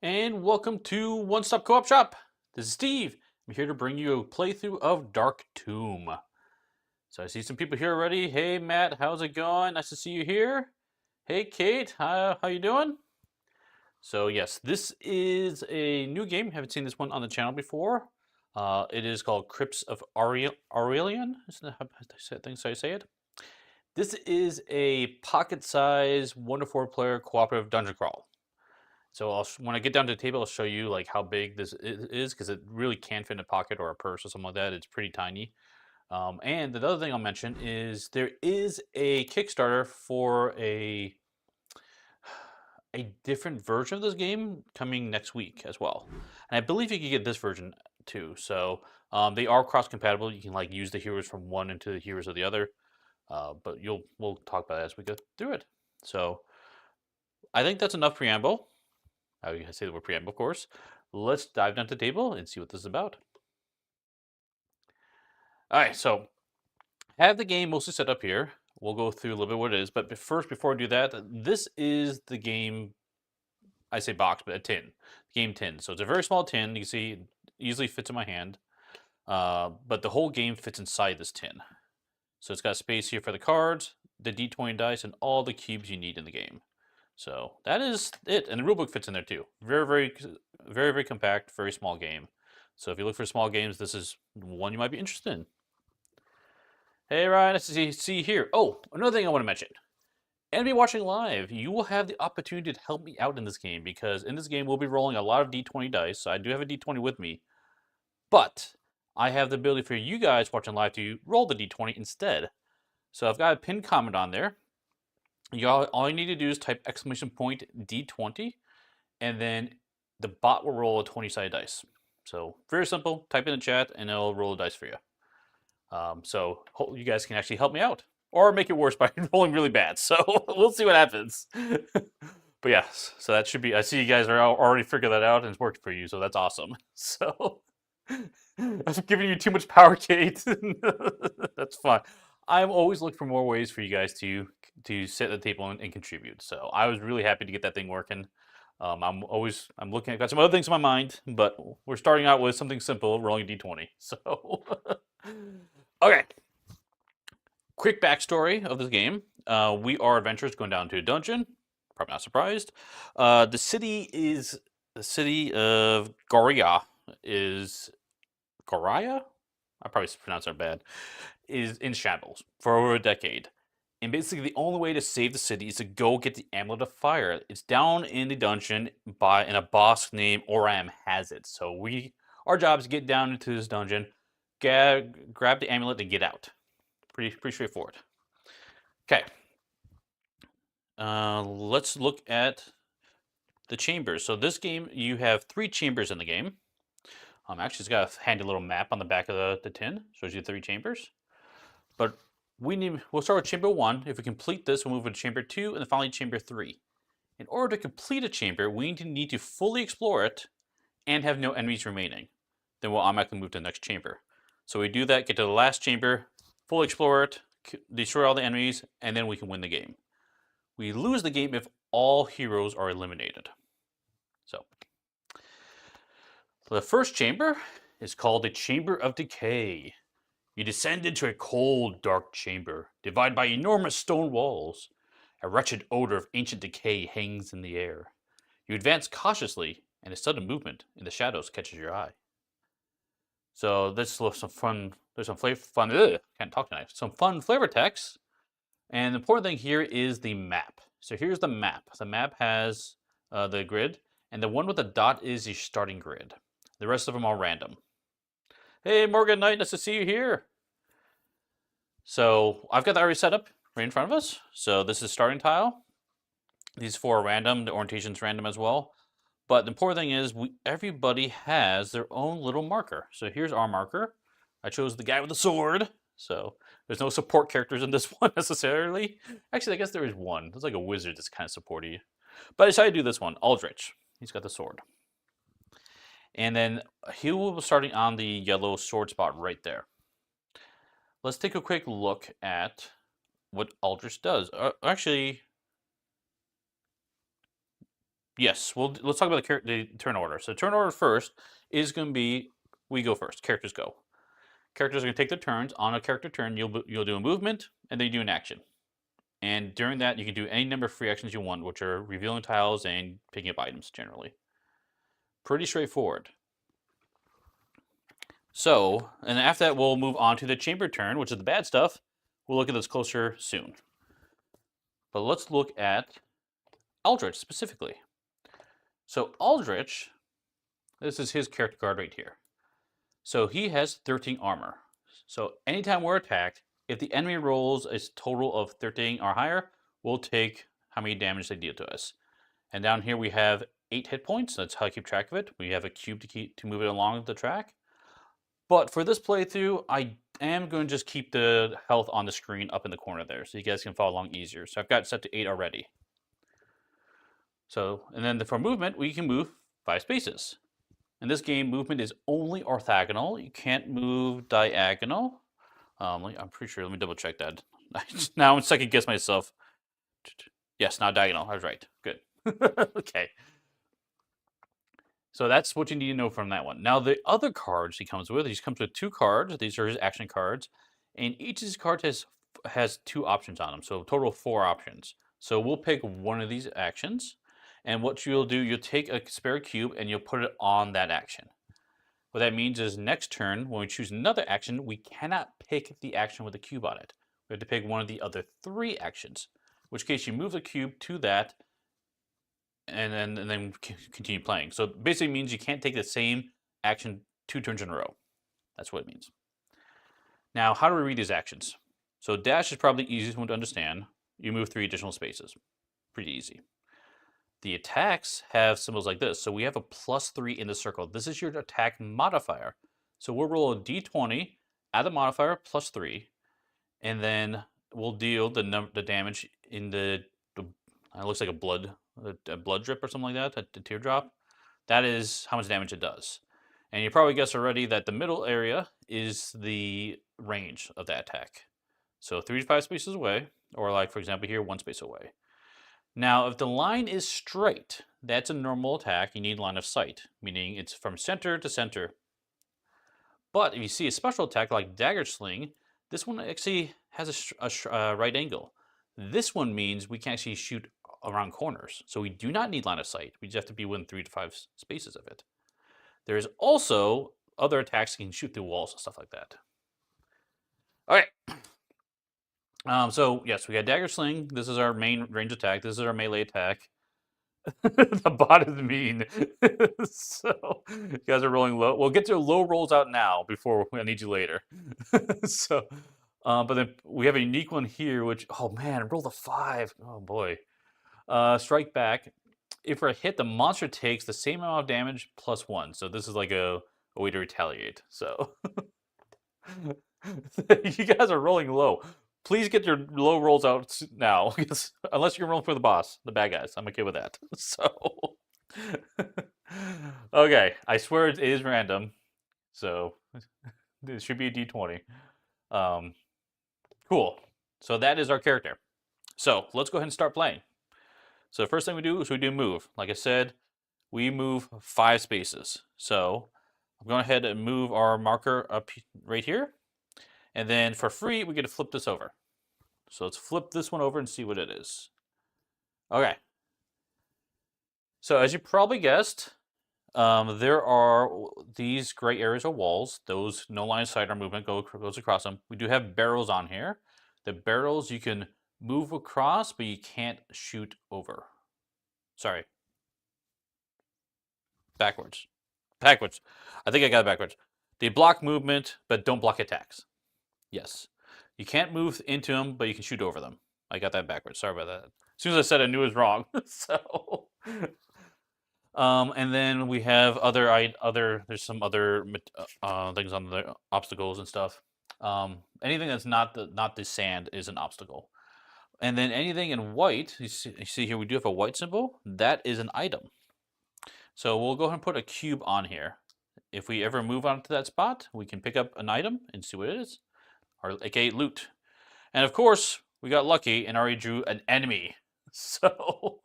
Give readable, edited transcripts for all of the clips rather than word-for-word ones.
And welcome to One Stop Co-op Shop. This is Steve. I'm here to bring you a playthrough of Dark Tomb. So I see some people here already. Hey Matt, how's it going? Nice to see you here. Hey Kate, how you doing? So yes, this is a new game. Haven't seen this one on the channel before. It is called Crypts of Aurelian. Isn't that how I say it? This is a pocket-sized, 1 to 4 player cooperative dungeon crawl. So when I get down to the table, I'll show you like how big this is because it really can fit in a pocket or a purse or something like that. It's pretty tiny. And the other thing I'll mention is there is a Kickstarter for a different version of this game coming next week as well. And I believe you can get this version too. So they are cross compatible. You can like use the heroes from one into the heroes of the other. But we'll talk about that as we go through it. So I think that's enough preamble. I say the word preamble, of course. Let's dive down to the table and see what this is about. All right, so I have the game mostly set up here. We'll go through a little bit what it is, but first, before I do that, this is the game. I say box, but a tin, game tin. So it's a very small tin. You can see it easily fits in my hand, but the whole game fits inside this tin. So it's got space here for the cards, the D20 dice, and all the cubes you need in the game. So that is it, and the rulebook fits in there too. Very compact, very small game. So if you look for small games, this is one you might be interested in. Hey Ryan, nice to see you here. Oh, another thing I want to mention. Anybody watching live, you will have the opportunity to help me out in this game because in this game we'll be rolling a lot of D20 dice. So I do have a D20 with me, but I have the ability for you guys watching live to roll the D20 instead. So I've got a pinned comment on there. All you need to do is type !D20, and then the bot will roll a 20-sided dice. So very simple. Type in the chat, and it'll roll a dice for you. So you guys can actually help me out, or make it worse by rolling really bad. So we'll see what happens. But yes, so that should be. I see you guys are already figured that out, and it's worked for you. So that's awesome. So I'm giving you too much power, Kate. That's fine. I'm always looking for more ways for you guys to sit at the table and contribute. So I was really happy to get that thing working. I'm looking. I've got some other things in my mind, but we're starting out with something simple, rolling a d20. So okay, quick backstory of this game. We are adventurers going down to a dungeon. Probably not surprised. The city of Goria is Goria. I probably pronounced that bad. Is in shambles for over a decade. And basically the only way to save the city is to go get the amulet of fire. It's down in the dungeon and a boss named Oram has it. So our job is to get down into this dungeon, grab the amulet and get out. Pretty straightforward. Okay. Let's look at the chambers. So this game, you have 3 chambers in the game. Actually, it's got a handy little map on the back of the tin. Shows you 3 chambers. But we'll start with chamber 1. If we complete this, we'll move into chamber 2 and then finally chamber 3. In order to complete a chamber, we need to fully explore it and have no enemies remaining. Then we'll automatically move to the next chamber. So we do that, get to the last chamber, fully explore it, destroy all the enemies, and then we can win the game. We lose the game if all heroes are eliminated. So the first chamber is called the Chamber of Decay. You descend into a cold, dark chamber, divided by enormous stone walls. A wretched odor of ancient decay hangs in the air. You advance cautiously, and a sudden movement in the shadows catches your eye. So this looks some fun. There's some can't talk tonight. Some fun flavor text. And the important thing here is the map. So here's the map. The map has the grid, and the one with the dot is your starting grid. The rest of them are random. Hey, Morgan Knight, nice to see you here. So I've got that already set up right in front of us. So this is starting tile. These 4 are random. The orientation's random as well. But the important thing is everybody has their own little marker. So here's our marker. I chose the guy with the sword. So there's no support characters in this one necessarily. Actually, I guess there is one. There's like a wizard that's kind of supporty. But I decided to do this one, Aldrich. He's got the sword. And then he will be starting on the yellow sword spot right there. Let's take a quick look at what Aldrich does. Actually, Yes, let's talk about the turn order. So turn order first is going to be we go first. Characters go. Characters are going to take their turns. On a character turn, you'll do a movement and then you do an action. And during that, you can do any number of free actions you want, which are revealing tiles and picking up items generally. Pretty straightforward. So, and after that, we'll move on to the chamber turn, which is the bad stuff. We'll look at this closer soon. But let's look at Aldrich specifically. So Aldrich, this is his character card right here. So he has 13 armor. So anytime we're attacked, if the enemy rolls a total of 13 or higher, we'll take how many damage they deal to us. And down here we have 8 hit points. That's how I keep track of it. We have a cube to move it along the track. But for this playthrough, I am going to just keep the health on the screen up in the corner there so you guys can follow along easier. So I've got it set to 8 already. So, and then for movement, we can move 5 spaces. In this game, movement is only orthogonal. You can't move diagonal. I'm pretty sure. Let me double check that. Now I'm second guess myself. Yes, now diagonal. I was right. Good. Okay. So that's what you need to know from that one. Now the other cards he comes with 2 cards. These are his action cards, and each of these cards has 2 options on them. So total 4 options. So we'll pick one of these actions, and what you'll do, you'll take a spare cube and you'll put it on that action. What that means is next turn, when we choose another action, we cannot pick the action with the cube on it. We have to pick one of the other 3 actions. In which case you move the cube to that, and then continue playing. So it basically means you can't take the same action 2 turns in a row. That's what it means. Now, how do we read these actions? So dash is probably the easiest one to understand. You move 3 additional spaces. Pretty easy. The attacks have symbols like this. So we have a +3 in the circle. This is your attack modifier. So we'll roll a d20, add the modifier +3, and then we'll deal the damage in it looks like a blood drip or something like that, a teardrop. That is how much damage it does. And you probably guessed already that the middle area is the range of that attack. So 3 to 5 spaces away, or like for example here, 1 space away. Now, if the line is straight, that's a normal attack. You need line of sight, meaning it's from center to center. But if you see a special attack like Dagger Sling, this one actually has a right angle. This one means we can actually shoot around corners. So we do not need line of sight. We just have to be within 3 to 5 spaces of it. There is also other attacks that can shoot through walls and stuff like that. All right. So yes, we got Dagger Sling. This is our main range attack. This is our melee attack. The bot is mean. So you guys are rolling low. We'll get to low rolls out now before I need you later. So, but then we have a unique one here, which, oh man, roll the 5. Oh boy. Strike back. If we're hit, the monster takes the same amount of damage +1. So this is like a way to retaliate. So you guys are rolling low. Please get your low rolls out now, unless you're rolling for the boss, the bad guys. I'm okay with that. So, okay, I swear it is random. So it should be a d20. Cool. So that is our character. So let's go ahead and start playing. So the first thing we do is we do move. Like I said, we move 5 spaces. So I'm going ahead and move our marker up right here. And then for free, we get to flip this over. So let's flip this one over and see what it is. Okay. So as you probably guessed, there are these gray areas of walls. Those no line of sight or movement goes across them. We do have barrels on here. The barrels you can move across, but you can't shoot over. Sorry. Backwards. I think I got it backwards. They block movement, but don't block attacks. Yes. You can't move into them, but you can shoot over them. I got that backwards. Sorry about that. As soon as I said I knew it was wrong. So, and then we have there's some other things on the obstacles and stuff. Anything that's not the sand is an obstacle. And then anything in white, you see here we do have a white symbol. That is an item. So we'll go ahead and put a cube on here. If we ever move on to that spot, we can pick up an item and see what it is. Or aka loot. And of course, we got lucky and already drew an enemy. So,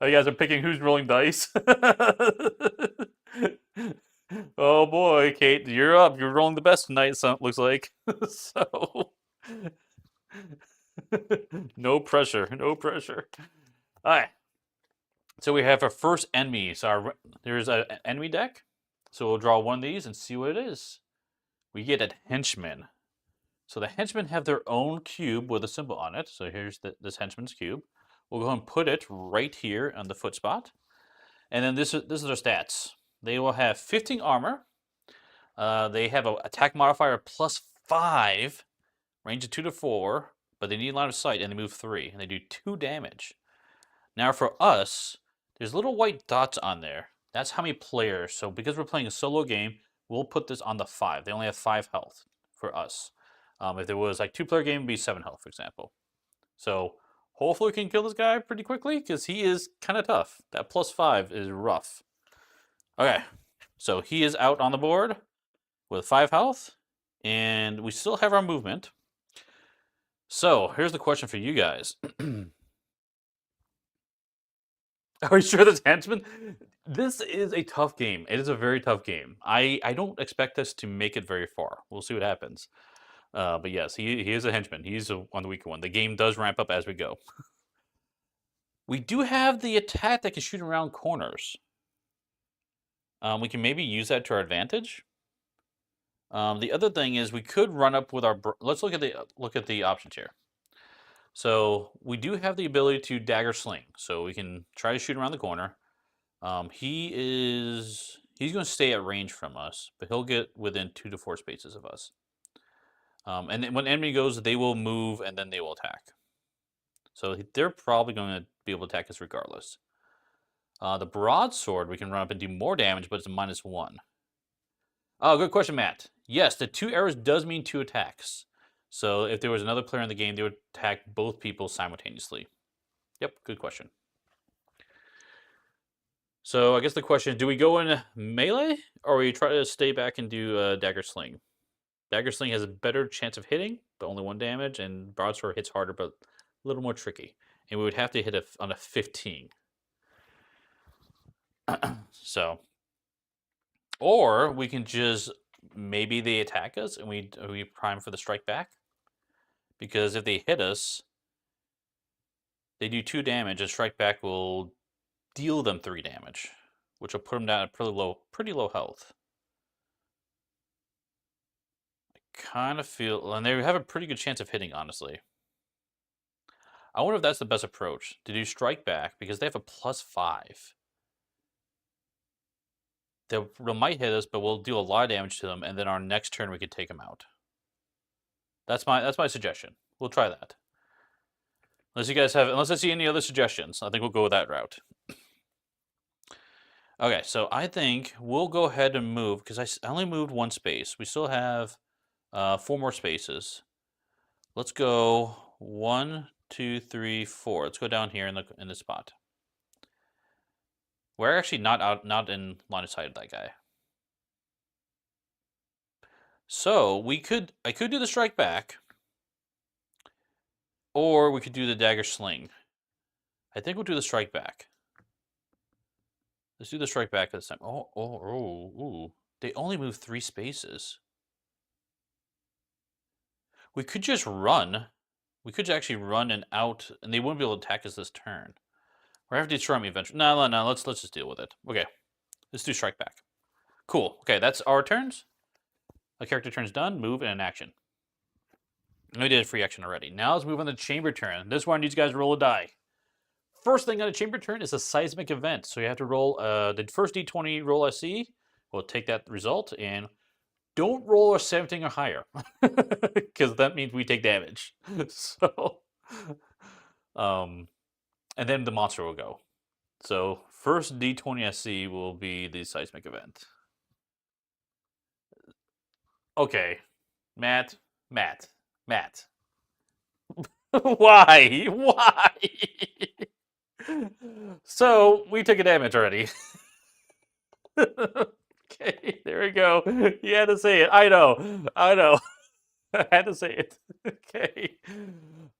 Oh, you guys are picking who's rolling dice. Oh boy, Kate, you're up. You're rolling the best tonight, so it looks like. So no pressure, no pressure. All right. So we have our first enemy. So there's an enemy deck. So we'll draw one of these and see what it is. We get a henchman. So the henchmen have their own cube with a symbol on it. So here's this henchman's cube. We'll go and put it right here on the foot spot. And then this is their stats. They will have 15 armor. They have an attack modifier of +5, range of 2 to 4, but they need line of sight and they move 3, and they do 2 damage. Now for us, there's little white dots on there. That's how many players. So because we're playing a solo game, we'll put this on the 5. They only have 5 health for us. If there was like 2-player game, it'd be 7 health, for example. So hopefully we can kill this guy pretty quickly because he is kind of tough. That +5 is rough. Okay, so he is out on the board with 5 health, and we still have our movement. So here's the question for you guys. Are you sure that's henchman? This is a tough game. It is a very tough game. I don't expect us to make it very far. We'll see what happens. But yes, he is a henchman. He's on the weaker one. The game does ramp up as we go. We do have the attack that can shoot around corners. We can maybe use that to our advantage. The other thing is we could run up with our. Let's look at the options here. So we do have the ability to dagger sling, so we can try to shoot around the corner. He's going to stay at range from us, but he'll get within 2 to 4 spaces of us. And then when enemy goes, they will move and then they will attack. So they're probably going to be able to attack us regardless. The broadsword, we can run up and do more damage, but it's a -1. Oh, good question, Matt. Yes, the 2 arrows does mean 2 attacks. So if there was another player in the game, they would attack both people simultaneously. Yep, good question. So I guess the question is, do we go in melee, or we try to stay back and do dagger sling? Dagger sling has a better chance of hitting, but only 1 damage, and broadsword hits harder, but a little more tricky. And we would have to hit on a 15. So, or we can just, maybe they attack us and we prime for the strike back. Because if they hit us, they do 2 damage, and strike back will deal them 3 damage, which will put them down at pretty low health. I kind of feel, and they have a pretty good chance of hitting, honestly. I wonder if that's the best approach, to do strike back, because they have a +5. They might hit us, but we'll deal a lot of damage to them, and then our next turn we could take them out. That's my suggestion. We'll try that. Unless I see any other suggestions, I think we'll go with that route. Okay, so I think we'll go ahead and move, because I only moved 1 space. We still have 4 more spaces. Let's go 1, 2, 3, 4. Let's go down here in the spot. We're actually not in line of sight of that guy. So I could do the strike back, or we could do the dagger sling. I think we'll do the strike back. Let's do the strike back this time. Oh. They only move 3 spaces. We could just run. We could actually run and out, and they wouldn't be able to attack us this turn. Or have to destroy me eventually. No. Let's just deal with it. Okay, let's do strike back. Cool. Okay, that's our turns. A character turn's done. Move and an action. We did a free action already. Now let's move on to chamber turn. This one, these guys roll a die. First thing on a chamber turn is a seismic event. So you have to roll the first d20 roll I see. We'll take that result, and don't roll a 17 or higher, because that means we take damage. So, and then the monster will go. So first d20 I see will be the seismic event. Okay, Matt. Why? So we took a damage already. Okay, there we go. You had to say it. I know. I had to say it. Okay.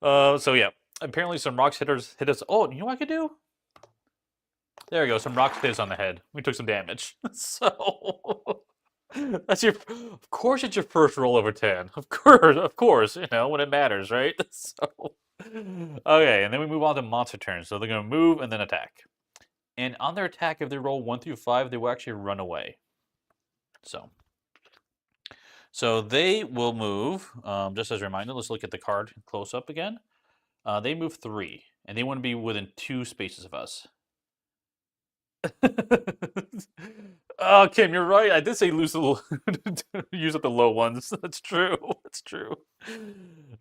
So yeah, apparently some rocks hit us. Oh, you know what I could do? There we go. Some rock fizz on the head. We took some damage. So that's your. Of course, it's your first roll over 10. Of course. You know when it matters, right? So okay, and then we move on to monster turns. So they're gonna move and then attack. And on their attack, if they roll 1 through 5, they will actually run away. So they will move. Just as a reminder, let's look at the card close up again. They move 3, and they want to be within 2 spaces of us. Oh, Kim, you're right. I did say use up the low ones. That's true. That's true.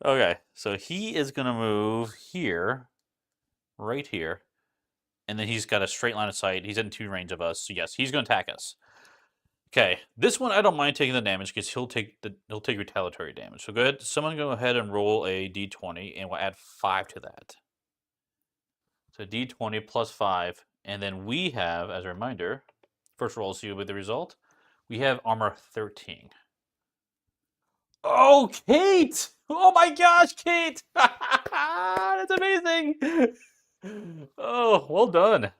Okay, so he is gonna move here, right here, and then he's got a straight line of sight. He's in 2 range of us. So yes, he's gonna attack us. Okay, this one I don't mind taking the damage because he'll take retaliatory damage. So go ahead, someone go ahead and roll a d20, and we'll add 5 to that. So d20 plus 5, and then we have, as a reminder, first roll, see with the result. We have armor 13. Oh, Kate! Oh my gosh, Kate! That's amazing! Oh, well done.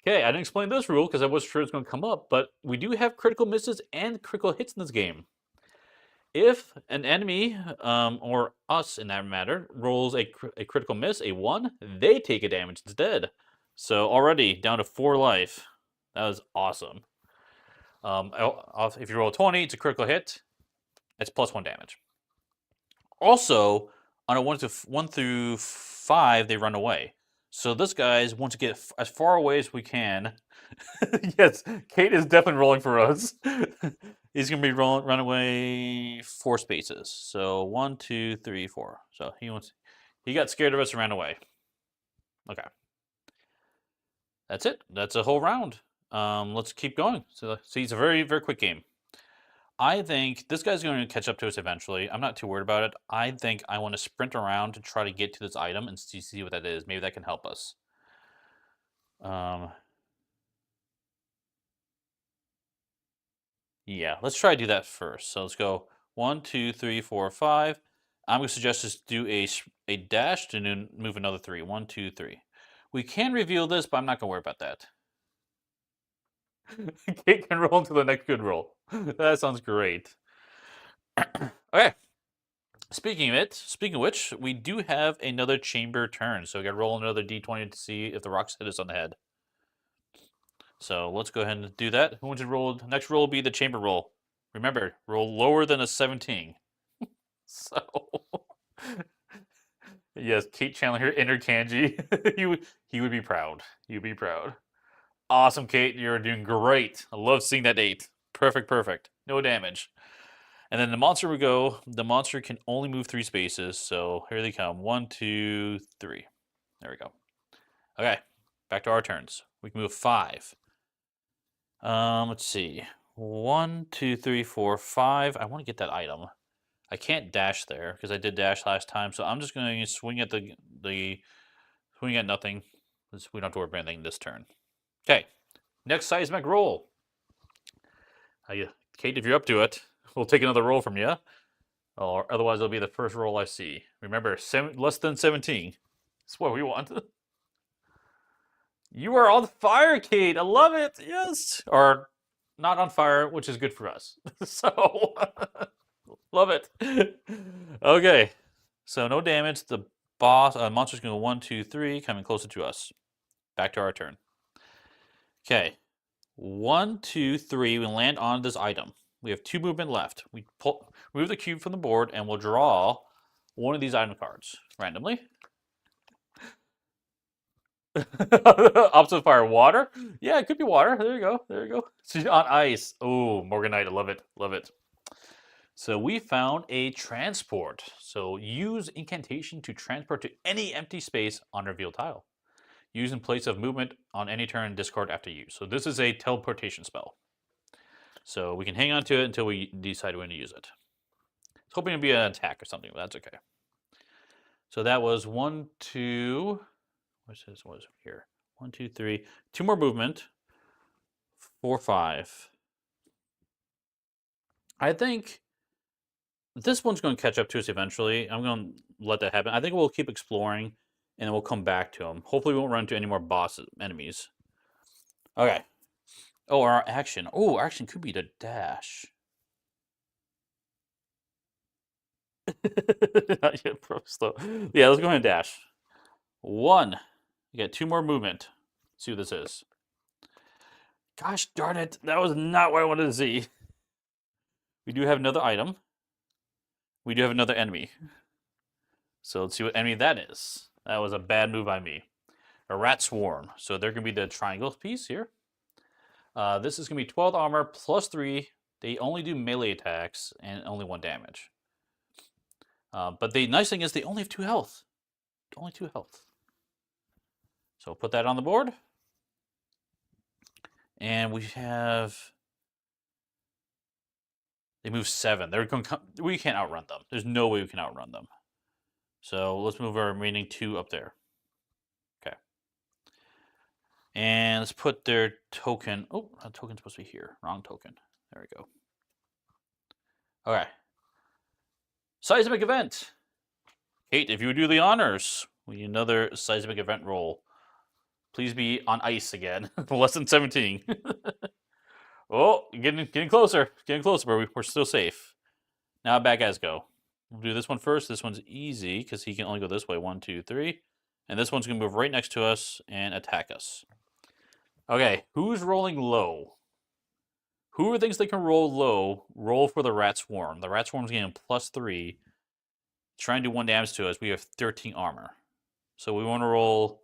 Okay, I didn't explain this rule because I wasn't sure it's going to come up, but we do have critical misses and critical hits in this game. If an enemy, or us in that matter, rolls a critical miss, a 1, they take a damage instead. So already down to 4 life. That was awesome. If you roll a 20, it's a critical hit. It's plus 1 damage. Also, on a 1 through 5, they run away. So this guy's want to get as far away as we can. Yes, Kate is definitely rolling for us. He's gonna be run away 4 spaces. So 1, 2, 3, 4. So he got scared of us and ran away. Okay. That's it. That's a whole round. Let's keep going. So see, it's a very, very quick game. I think this guy's going to catch up to us eventually. I'm not too worried about it. I think I want to sprint around to try to get to this item and see what that is. Maybe that can help us. Yeah, let's try to do that first. So let's go 1, 2, 3, 4, 5. I'm going to suggest just do a dash and then move another 3. 1, 2, 3. We can reveal this, but I'm not going to worry about that. Kate can roll into the next good roll. That sounds great. Okay. Speaking of which, we do have another chamber turn. So we got to roll another d20 to see if the rocks hit us on the head. So let's go ahead and do that. Who wants to roll? Next roll will be the chamber roll. Remember, roll lower than a 17. So, yes, Kate Chandler here, inner Kanji. he would be proud. You'd be proud. Awesome, Kate. You're doing great. I love seeing that 8. Perfect. No damage. And then the monster would go. The monster can only move 3 spaces. So here they come. 1, 2, 3. There we go. Okay, back to our turns. We can move 5. Let's see. 1, 2, 3, 4, 5. I want to get that item. I can't dash there because I did dash last time. So I'm just going to swing at swing at nothing. We don't have to worry about anything this turn. Okay, next seismic roll. Kate, if you're up to it, we'll take another roll from you. Or otherwise, it'll be the first roll I see. Remember, less than 17. That's what we want. You are on fire, Kate. I love it. Yes. Or not on fire, which is good for us. So, love it. Okay. So, no damage. The monster's going to go 1, 2, 3, coming closer to us. Back to our turn. Okay, 1, 2, 3. We land on this item. We have 2 movement left. We move the cube from the board, and we'll draw one of these item cards randomly. Opposite fire, water. Yeah, it could be water. There you go. She's on ice. Oh, Morganite, I love it. So we found a transport. So use incantation to transport to any empty space on reveal tile. Use in place of movement on any turn, discard after use. So this is a teleportation spell. So we can hang on to it until we decide when to use it. I was hoping it'd be an attack or something, but that's okay. So that was 1, 2. What was here? 1, 2, 3. 2 more movement. 4, 5. I think this one's going to catch up to us eventually. I'm going to let that happen. I think we'll keep exploring, and then we'll come back to them. Hopefully we won't run into any more boss enemies. Okay. Oh, our action. Oh, our action could be to dash. Not yet, pro slow. Yeah, let's go ahead and dash. 1. You got 2 more movement. Let's see what this is. Gosh darn it. That was not what I wanted to see. We do have another item. We do have another enemy. So let's see what enemy that is. That was a bad move by me. A rat swarm. So they're going to be the triangle piece here. This is going to be 12 armor plus 3. They only do melee attacks and only 1 damage. But the nice thing is they only have 2 health. Only 2 health. So put that on the board. And we have... They move 7. They're going to come... We can't outrun them. There's no way we can outrun them. So let's move our remaining 2 up there. Okay. And let's put their token... Oh, that token's supposed to be here. Wrong token. There we go. Okay. Seismic event. Kate, if you would do the honors, we need another seismic event roll. Please be on ice again. Less than 17. Oh, getting closer. Getting closer, but we're still safe. Now bad guys go. We'll do this one first. This one's easy because he can only go this way. 1, 2, 3. And this one's going to move right next to us and attack us. Okay, who's rolling low? Whoever thinks they can roll low, roll for the rat swarm. The rat swarm's getting +3. Trying to do 1 damage to us. We have 13 armor. So we want to roll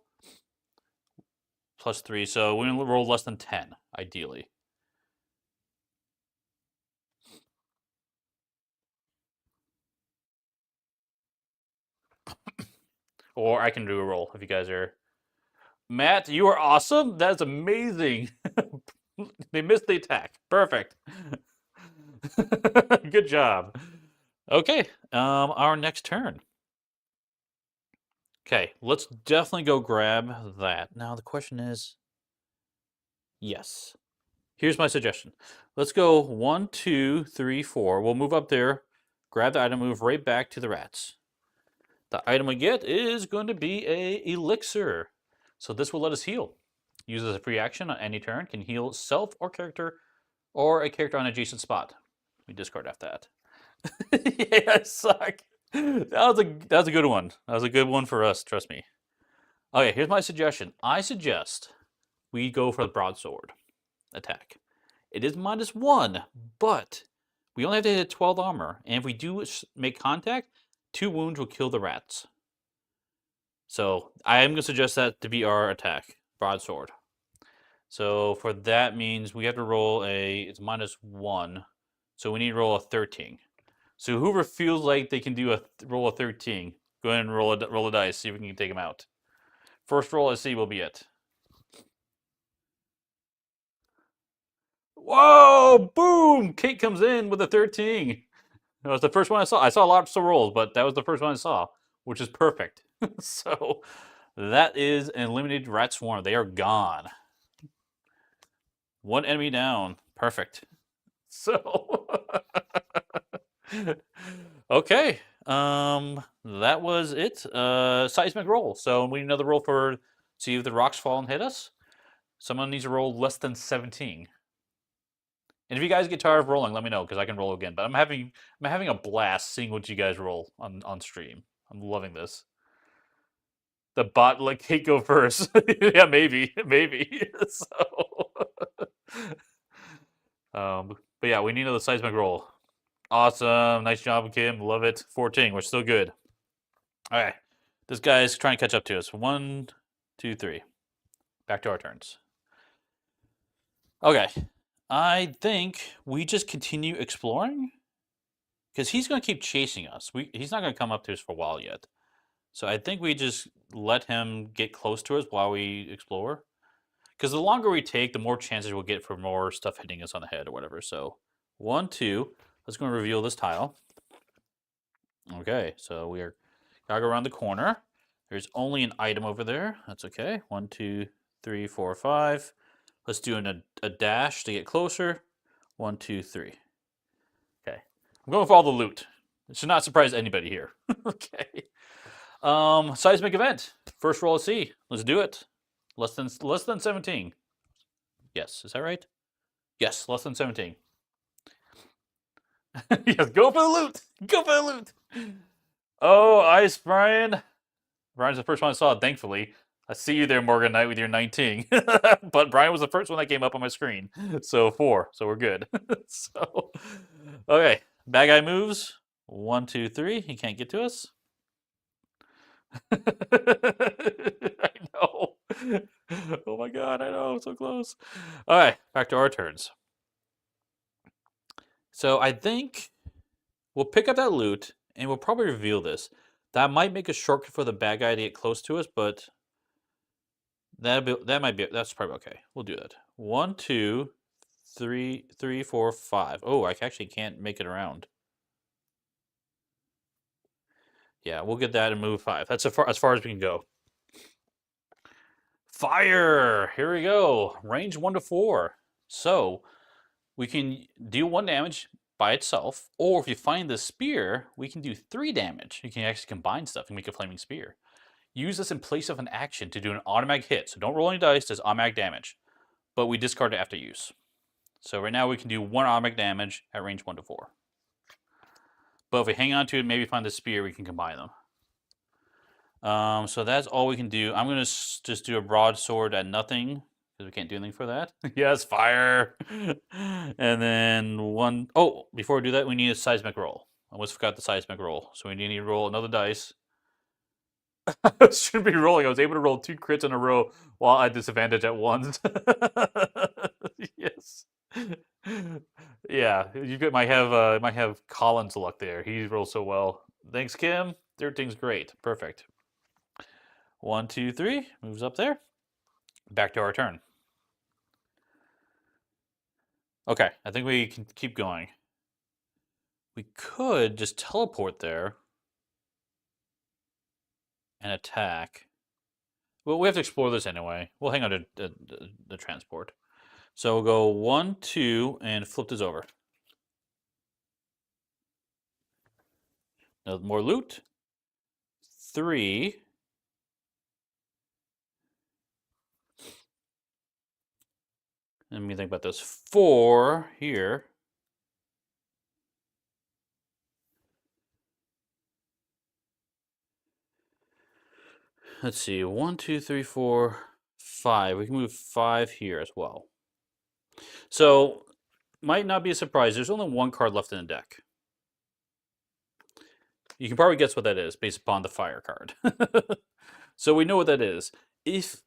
+3. So we want to roll less than 10, ideally. Or I can do a roll if you guys are... Matt, you are awesome. That's amazing. They missed the attack. Perfect. Good job. Okay, our next turn. Okay, let's definitely go grab that. Now the question is, yes. Here's my suggestion. Let's go 1, 2, 3, 4. We'll move up there, grab the item, move right back to the rats. The item we get is going to be a elixir. So this will let us heal. Use as a free action on any turn. Can heal self or character, or a character on an adjacent spot. We discard after that. Yeah, I suck. That was a good one. That was a good one for us, trust me. Okay, here's my suggestion. I suggest we go for the broadsword attack. It is -1, but we only have to hit 12 armor, and if we do make contact, 2 wounds will kill the rats. So I am going to suggest that to be our attack, broadsword. So for that means we have to roll it's -1, so we need to roll a 13. So whoever feels like they can do roll a 13, go ahead and roll a dice, see if we can take them out. First roll I see will be it. Whoa! Boom! Kate comes in with a 13. That was the first one I saw. I saw lots of rolls, but that was the first one I saw, which is perfect. So that is an eliminated rat swarm. They are gone. 1 enemy down. Perfect. So okay. That was it. Seismic roll. So we need another roll for see if the rocks fall and hit us. Someone needs to roll less than 17. And if you guys get tired of rolling, let me know because I can roll again. But I'm having a blast seeing what you guys roll on stream. I'm loving this. The bot let Kate go first. Yeah, maybe. So but yeah, we need another seismic roll. Awesome. Nice job, Kim. Love it. 14. We're still good. All right. This guy's trying to catch up to us. 1, 2, 3. Back to our turns. Okay. I think we just continue exploring. Because he's going to keep chasing us. He's not going to come up to us for a while yet. So I think we just let him get close to us while we explore. Because the longer we take, the more chances we'll get for more stuff hitting us on the head or whatever. So 1, 2. Let's go and reveal this tile. Okay, so we are gotta go around the corner. There's only an item over there. That's okay. 1, 2, 3, 4, 5. Let's do a dash to get closer. 1, 2, 3. Okay, I'm going for all the loot. It should not surprise anybody here. Okay. Seismic event. First roll of C. Let's do it. Less than 17. Yes, is that right? Yes, less than 17. Yes, go for the loot. Go for the loot. Oh, Ice Brian. Brian's the first one I saw, thankfully. I see you there, Morgan Knight, with your 19. But Brian was the first one that came up on my screen. So 4. So we're good. So, okay. Bad guy moves. 1, 2, 3. He can't get to us. I know. Oh my god, I know. So close. All right. Back to our turns. So I think we'll pick up that loot and we'll probably reveal this. That might make a shortcut for the bad guy to get close to us, but that's probably okay. We'll do that. 1, 2, 3, 3, 4, 5. Oh, I actually can't make it around. Yeah, we'll get that and move 5. That's as far as we can go. Fire! Here we go. Range 1 to 4. So we can do 1 damage by itself, or if you find the spear, we can do 3 damage. You can actually combine stuff and make a flaming spear. Use this in place of an action to do an automatic hit. So don't roll any dice, does automatic damage. But we discard it after use. So right now we can do 1 automatic damage at range 1 to 4. But if we hang on to it, maybe find the spear, we can combine them. So that's all we can do. I'm going to just do a broadsword at nothing, because we can't do anything for that. Yes, fire! And then 1... Oh, before we do that, we need a seismic roll. I almost forgot the seismic roll. So we need to roll another dice. I shouldn't be rolling. I was able to roll 2 crits in a row while at disadvantage at once. Yes. Yeah, you might have Colin's luck there. He rolls so well. Thanks, Kim. 13's great. Perfect. 1, 2, 3. Moves up there. Back to our turn. Okay, I think we can keep going. We could just teleport there and attack. Well, we have to explore this anyway. We'll hang on to the transport. So we'll go 1, 2, and flip this over. Now more loot. 3. Let me think about this. 4 here. Let's see. 1, 2, 3, 4, 5. We can move 5 here as well. So, might not be a surprise. There's only 1 card left in the deck. You can probably guess what that is based upon the fire card. So we know what that is. If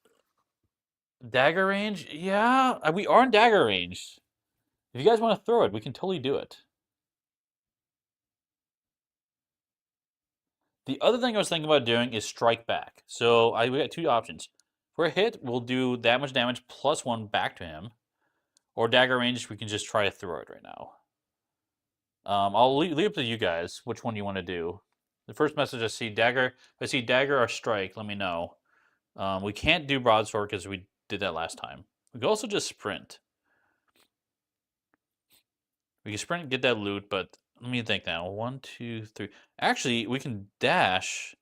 dagger range, yeah, we are in dagger range. If you guys want to throw it, we can totally do it. The other thing I was thinking about doing is strike back. So we got 2 options. For a hit, we'll do that much damage plus 1 back to him. Or dagger range, we can just try to throw it right now. I'll leave up to you guys which one you want to do. The first message I see dagger. If I see dagger or strike, let me know. We can't do broadsword because we did that last time. We can also just sprint. We can sprint and get that loot, but let me think now. 1, 2, 3. Actually, we can dash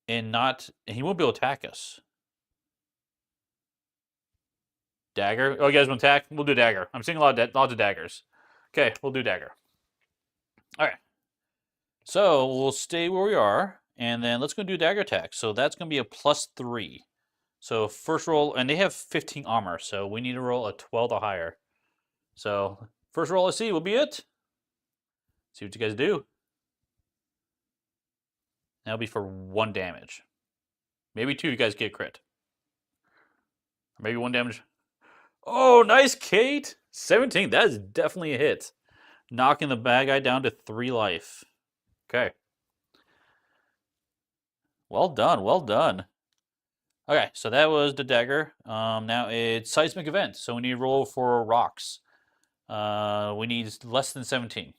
and he won't be able to attack us. Dagger. Oh, you guys want to attack? We'll do dagger. I'm seeing lots of daggers. Okay, we'll do dagger. All right. So we'll stay where we are, and then let's go do dagger attack. So that's going to be a +3. So first roll, and they have 15 armor, so we need to roll a 12 or higher. So first roll I see will be it. See what you guys do. That'll be for 1 damage. Maybe 2 you guys get crit. Or maybe 1 damage. Oh, nice, Kate! 17, that is definitely a hit. Knocking the bad guy down to 3 life. Okay. Well done, well done. Okay, so that was the dagger. Now it's seismic event, so we need to roll for rocks. We need less than 17.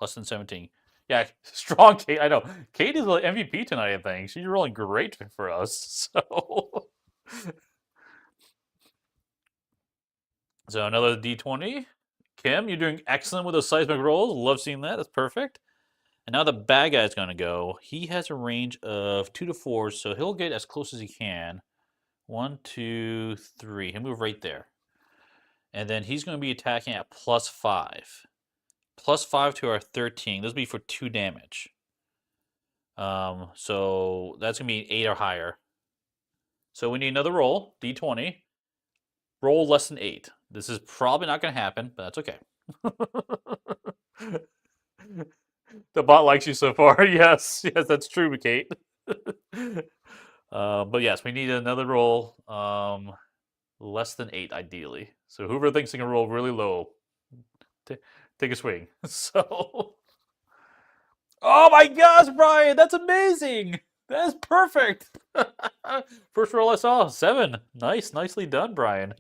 Less than 17. Yeah, strong Kate. I know. Kate is the MVP tonight, I think. She's rolling great for us. So another D20. Kim, you're doing excellent with those seismic rolls. Love seeing that. That's perfect. And now the bad guy's going to go. He has a range of 2 to 4, so he'll get as close as he can. 1, 2, 3. He'll move right there. And then he's going to be attacking at +5. +5 to our 13. This will be for 2 damage. So that's going to be 8 or higher. So we need another roll, d20. Roll less than 8. This is probably not going to happen, but that's okay. The bot likes you so far. Yes, yes, that's true, Kate. But yes, we need another roll. Less than 8, ideally. So whoever thinks they can roll really low, take a swing. So, oh my gosh, Brian, that's amazing. That's perfect. First roll I saw, 7. Nice, nicely done, Brian.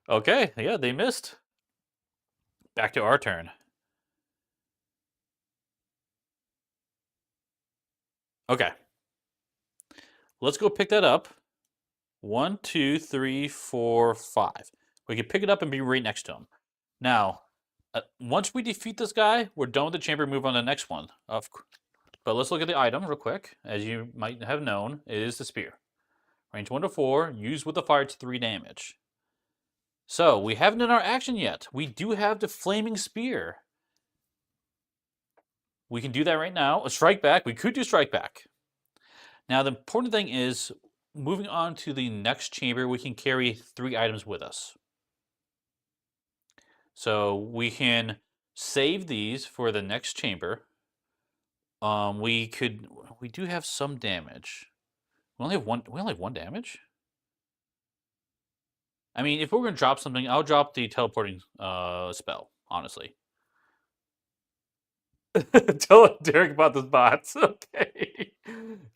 Okay, yeah, they missed. Back to our turn. Okay. Let's go pick that up. 1, 2, 3, 4, 5. We can pick it up and be right next to him. Now, once we defeat this guy, we're done with the chamber. Move on to the next one. But let's look at the item real quick. As you might have known, it is the spear. Range 1 to 4. Used with the fire, it's 3 damage. So, we haven't done our action yet. We do have the flaming spear. We can do that right now. A strike back. We could do strike back. Now, the important thing is, moving on to the next chamber, we can carry 3 items with us. So we can save these for the next chamber. We do have some damage. We only have one damage. I mean, if we're gonna drop something, I'll drop the teleporting spell, honestly. Tell Derek about the bots. Okay.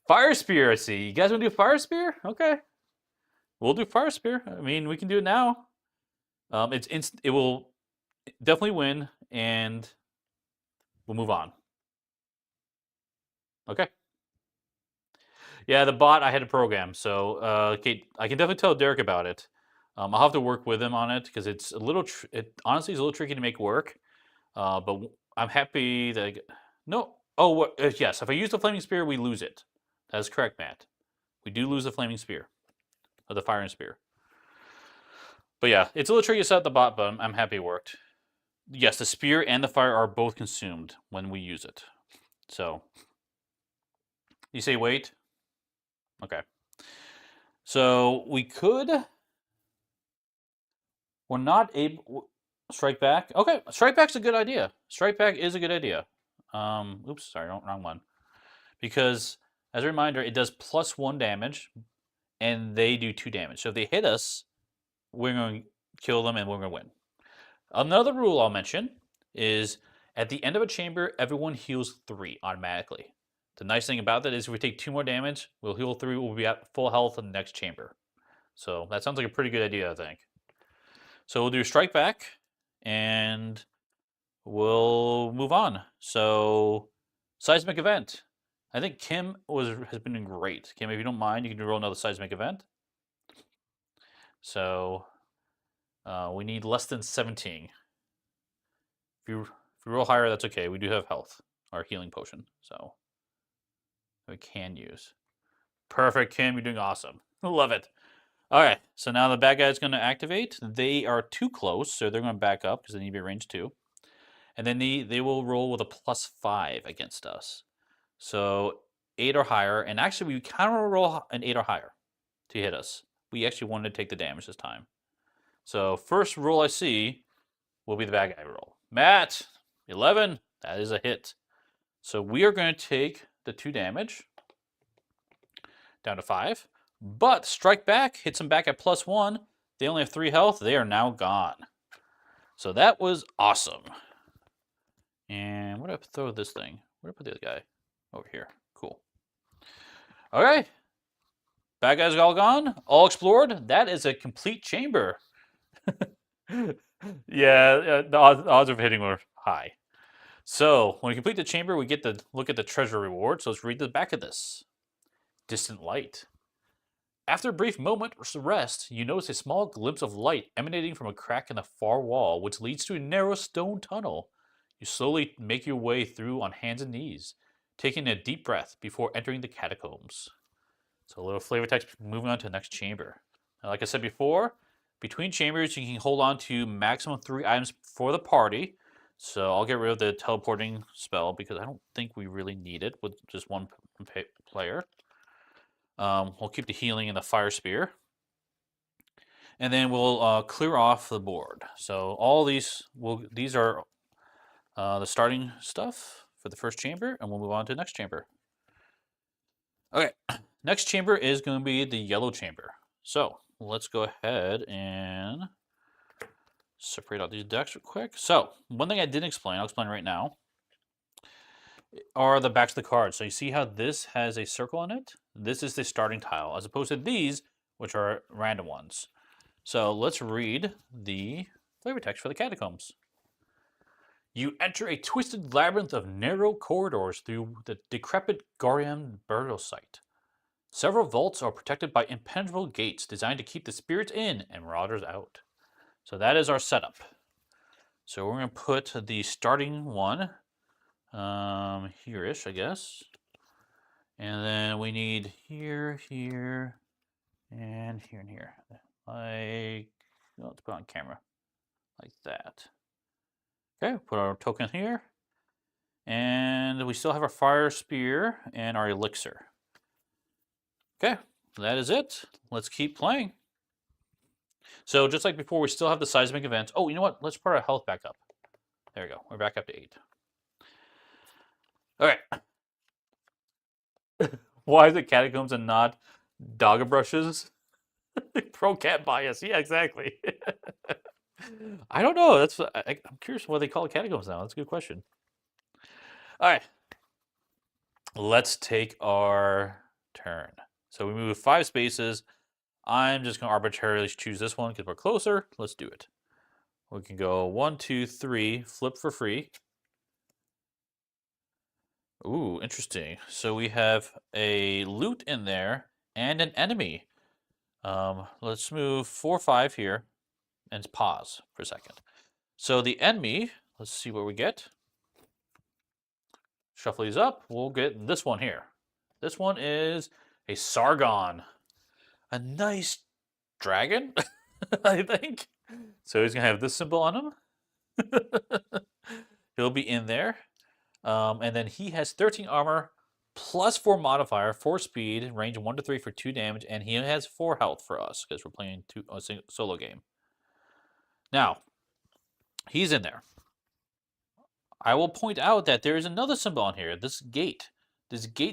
Fire spear, I see. You guys wanna do fire spear? Okay. We'll do fire spear. I mean, we can do it now. It will definitely win, and we'll move on. Okay. Yeah, the bot I had to program, so Kate, I can definitely tell Derek about it. I'll have to work with him on it because it's a little. It honestly is a little tricky to make work. But I'm happy that no. Oh, yes. If I use the flaming spear, we lose it. That is correct, Matt. We do lose the flaming spear, or the firing spear. But yeah, it's a little tricky to set up the bot, but I'm happy it worked. Yes, the spear and the fire are both consumed when we use it. So you say wait. Okay. So we could. We're not able. Strike back. Okay, strike back's a good idea. Strike back is a good idea. Oops, sorry, wrong one. Because as a reminder, it does +1 damage, and they do 2 damage. So if they hit us, we're going to kill them and we're going to win. Another rule I'll mention is at the end of a chamber, everyone heals 3 automatically. The nice thing about that is if we take 2 more damage, we'll heal 3. We'll be at full health in the next chamber. So that sounds like a pretty good idea, I think. So we'll do strike back, and we'll move on. So seismic event. I think Kim has been doing great. Kim, if you don't mind, you can roll another seismic event. So we need less than 17. If you roll higher, that's okay. We do have health, our healing potion, so we can use. Perfect, Kim. You're doing awesome. Love it. All right, so now the bad guy is going to activate. They are too close, so they're going to back up because they need to be range 2. And then they will roll with a +5 against us. So 8 or higher. And actually, we kind of roll an 8 or higher to hit us. We actually wanted to take the damage this time. So first roll I see will be the bad guy roll. Matt, 11. That is a hit. So we are going to take the 2 damage down to 5. But strike back hits them back at +1. They only have 3 health. They are now gone. So that was awesome. And where do I throw this thing? Where do I put the other guy? Over here. Cool. Okay. Bad guys all gone. All explored. That is a complete chamber. Yeah, the odds of hitting were high. So when we complete the chamber, we get to look at the treasure reward. So let's read the back of this. Distant light. After a brief moment of rest, you notice a small glimpse of light emanating from a crack in the far wall, which leads to a narrow stone tunnel. You slowly make your way through on hands and knees, taking a deep breath before entering the catacombs. So a little flavor text. Moving on to the next chamber. Now, like I said before, between chambers you can hold on to maximum 3 items for the party. So I'll get rid of the teleporting spell because I don't think we really need it with just one player. We'll keep the healing and the fire spear. And then we'll clear off the board. So all these are the starting stuff for the first chamber, and we'll move on to the next chamber. Okay, next chamber is going to be the yellow chamber. So let's go ahead and separate out these decks real quick. So one thing I didn't explain, I'll explain right now, are the backs of the cards. So you see how this has a circle in it? This is the starting tile, as opposed to these, which are random ones. So let's read the flavor text for the catacombs. You enter a twisted labyrinth of narrow corridors through the decrepit Oram burial site. Several vaults are protected by impenetrable gates designed to keep the spirits in and marauders out. So that is our setup. So we're going to put the starting one here-ish, I guess. And then we need here, here, and here and here. Like, let's put on camera. Like that. Okay, put our token here. And we still have our fire spear and our elixir. Okay, that is it. Let's keep playing. So just like before, we still have the seismic events. Oh, you know what? Let's put our health back up. There we go. We're back up to 8. All right. Why is it catacombs and not dogga brushes? Pro cat bias. Yeah, exactly. I don't know. I'm curious why they call it catacombs now. That's a good question. All right. Let's take our turn. So we move 5 spaces. I'm just going to arbitrarily choose this one because we're closer. Let's do it. We can go 1, 2, 3, flip for free. Ooh, interesting. So we have a loot in there and an enemy. Let's move 4, 5 here and pause for a second. So the enemy, let's see what we get. Shuffle these up. We'll get this one here. This one is a Sargon. A nice dragon, I think. So he's going to have this symbol on him. He'll be in there. And then he has 13 armor, plus 4 modifier, 4 speed, range 1 to 3 for 2 damage, and he has 4 health for us because we're playing a solo game. Now, he's in there. I will point out that there is another symbol on here. This gate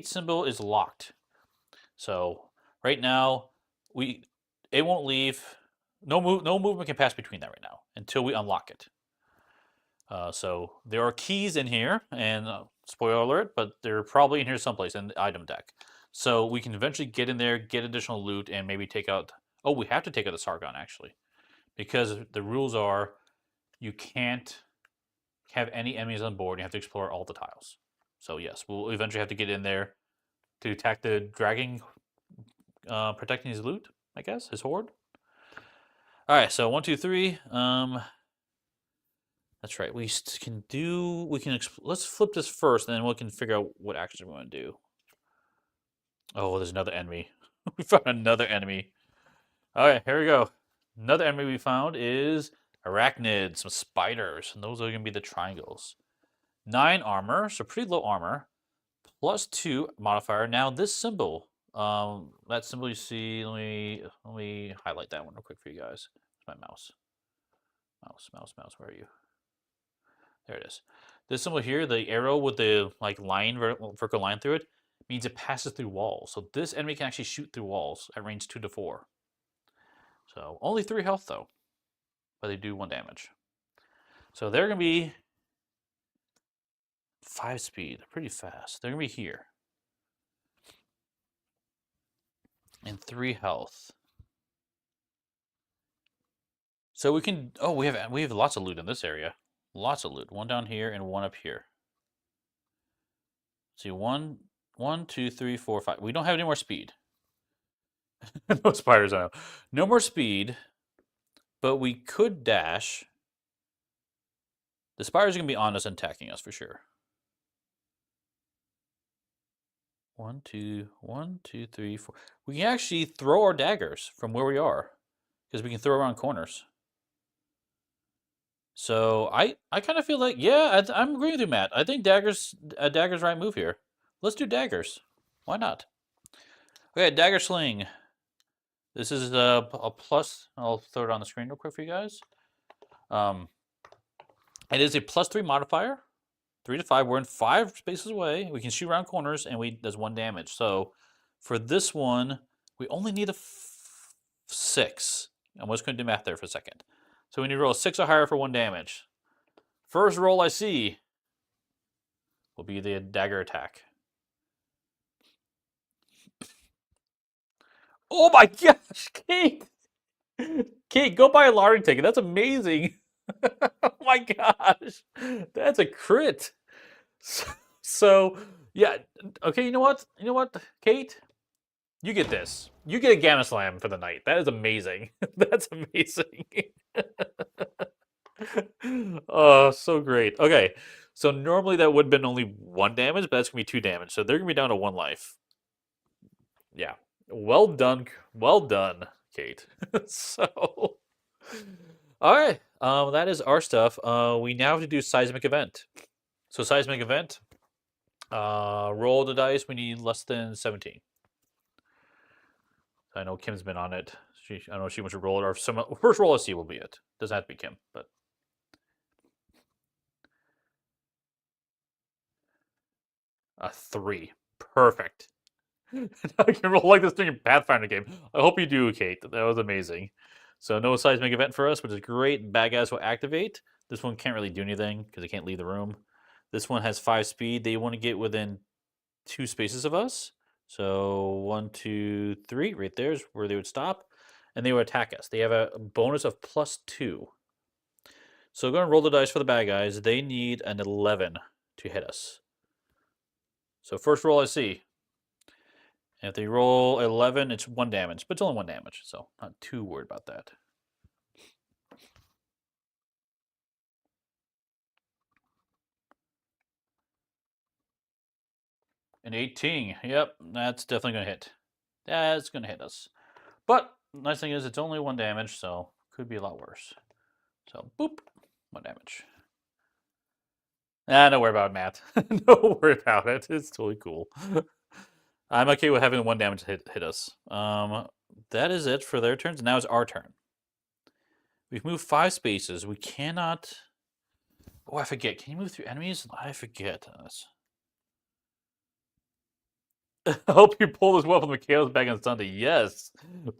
symbol is locked. So right now, it won't leave. No movement can pass between that right now until we unlock it. So there are keys in here, and spoiler alert, but they're probably in here someplace in the item deck. So we can eventually get in there, get additional loot, and maybe take out. Oh, we have to take out the Sargon actually, because the rules are you can't have any enemies on board. You have to explore all the tiles. So yes, we'll eventually have to get in there to attack the dragon, protecting his loot, I guess, his hoard. All right, so 1, 2, 3. That's right. Let's flip this first, and then we can figure out what action we want to do. Oh, there's another enemy. We found another enemy. All right, here we go. Another enemy we found is arachnids, some spiders, and those are going to be the triangles. 9 armor, so pretty low armor, plus 2 modifier. Now this symbol, that symbol you see, let me highlight that one real quick for you guys. Where's my mouse? Mouse, where are you? There it is. This symbol here, the arrow with the vertical line through it, means it passes through walls. So this enemy can actually shoot through walls at range 2 to 4. So only 3 health though, but they do 1 damage. So they're going to be 5 speed, pretty fast. They're going to be here. And 3 health. So we can, we have lots of loot in this area. Lots of loot. 1 down here and 1 up here. See, 1, 2, 3, 4, 5. We don't have any more speed. No spiders out. No more speed, but we could dash. The spiders are going to be on us and attacking us for sure. 1, 2, 1, 2, 3, 4. We can actually throw our daggers from where we are because we can throw around corners. So I kind of feel like, yeah, I'm agreeing with you, Matt. I think daggers right move here. Let's do daggers. Why not? Okay, dagger sling. This is a plus. I'll throw it on the screen real quick for you guys. It is a +3 modifier. 3 to 5. We're in 5 spaces away. We can shoot around corners, and does 1 damage. So for this one, we only need a 6. I'm just going to do math there for a second. So we need to roll a 6 or higher for 1 damage. First roll I see will be the dagger attack. Oh my gosh, Kate! Kate, go buy a lottery ticket. That's amazing. Oh my gosh. That's a crit. So, yeah. Okay, you know what? You know what, Kate? You get this. You get a Gamma Slam for the night. That is amazing. That's amazing. Oh, so great. Okay, so normally that would have been only 1 damage, but that's going to be 2 damage. So they're going to be down to 1 life. Yeah. Well done. Well done, Kate. So, all right. That is our stuff. We now have to do seismic event. So seismic event. Roll the dice. We need less than 17. I know Kim's been on it. I don't know if she wants to roll it or if first roll I see will be it. Doesn't have to be Kim, but a 3. Perfect. I can roll like this during a Pathfinder game. I hope you do, Kate. That was amazing. So no seismic event for us, which is great. Bad guys will activate. This one can't really do anything because they can't leave the room. This one has 5 speed. They want to get within 2 spaces of us. So 1, 2, 3, right there is where they would stop, and they would attack us. They have a bonus of +2. So we're going to roll the dice for the bad guys. They need an 11 to hit us. So first roll I see. And if they roll 11, it's 1 damage, but it's only 1 damage, so not too worried about that. An 18. Yep, that's definitely going to hit. That's going to hit us. But nice thing is it's only 1 damage, so could be a lot worse. So boop, 1 damage. Don't worry about it, Matt. Don't worry about it. It's totally cool. I'm okay with having 1 damage hit us. That is it for their turns. Now it's our turn. We've moved 5 spaces. We cannot. Oh, I forget. Can you move through enemies? I forget. I hope you pull this well from the chaos bag on Sunday. Yes,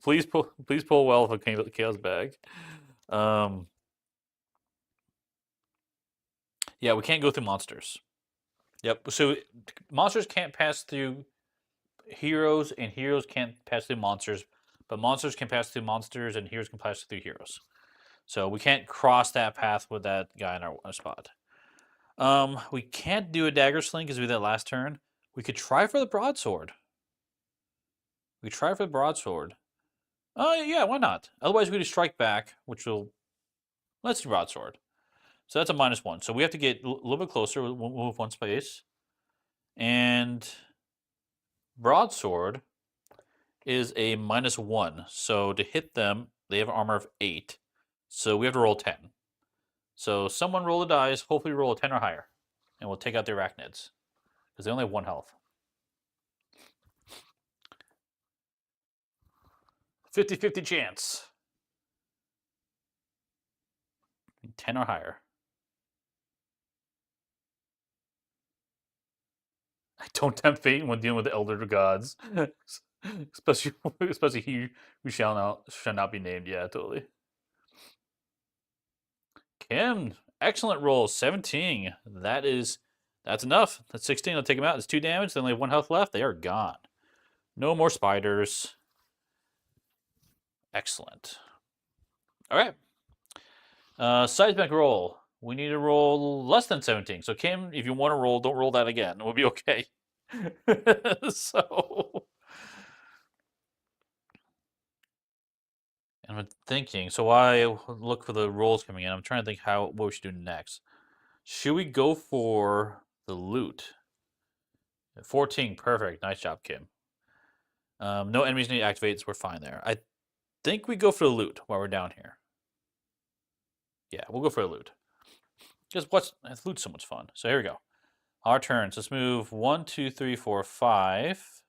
please pull well from the chaos bag. Yeah, we can't go through monsters. Yep. So monsters can't pass through heroes, and heroes can't pass through monsters. But monsters can pass through monsters, and heroes can pass through heroes. So we can't cross that path with that guy in our spot. We can't do a dagger sling because we did that last turn. We could try for the broadsword. Let's yeah, why not? Otherwise, we could strike back, which will. Let's do broadsword. So that's a -1. So we have to get a little bit closer. We'll move 1 space. And broadsword is a -1. So to hit them, they have armor of 8. So we have to roll 10. So someone roll the dice, hopefully roll a 10 or higher. And we'll take out the arachnids. Because they only have 1 health. 50-50 chance. 10 or higher. I don't tempt fate when dealing with the elder gods. especially he who shall not be named. Yeah, totally. Kim, excellent roll. 17. That's enough. That's 16. I'll take him out. It's 2 damage. They only have 1 health left. They are gone. No more spiders. Excellent. All right. Seismic roll. We need to roll less than 17. So Kim, if you want to roll, don't roll that again. We'll be okay. So. And I'm thinking, so I look for the rolls coming in. I'm trying to think what we should do next. Should we go for the loot? 14, perfect. Nice job, Kim. No enemies need to activate, so we're fine there. I think we go for the loot while we're down here. Yeah, we'll go for the loot. Because loot's so much fun. So here we go. Our turns. Let's move 1, 2, 3, 4, 5.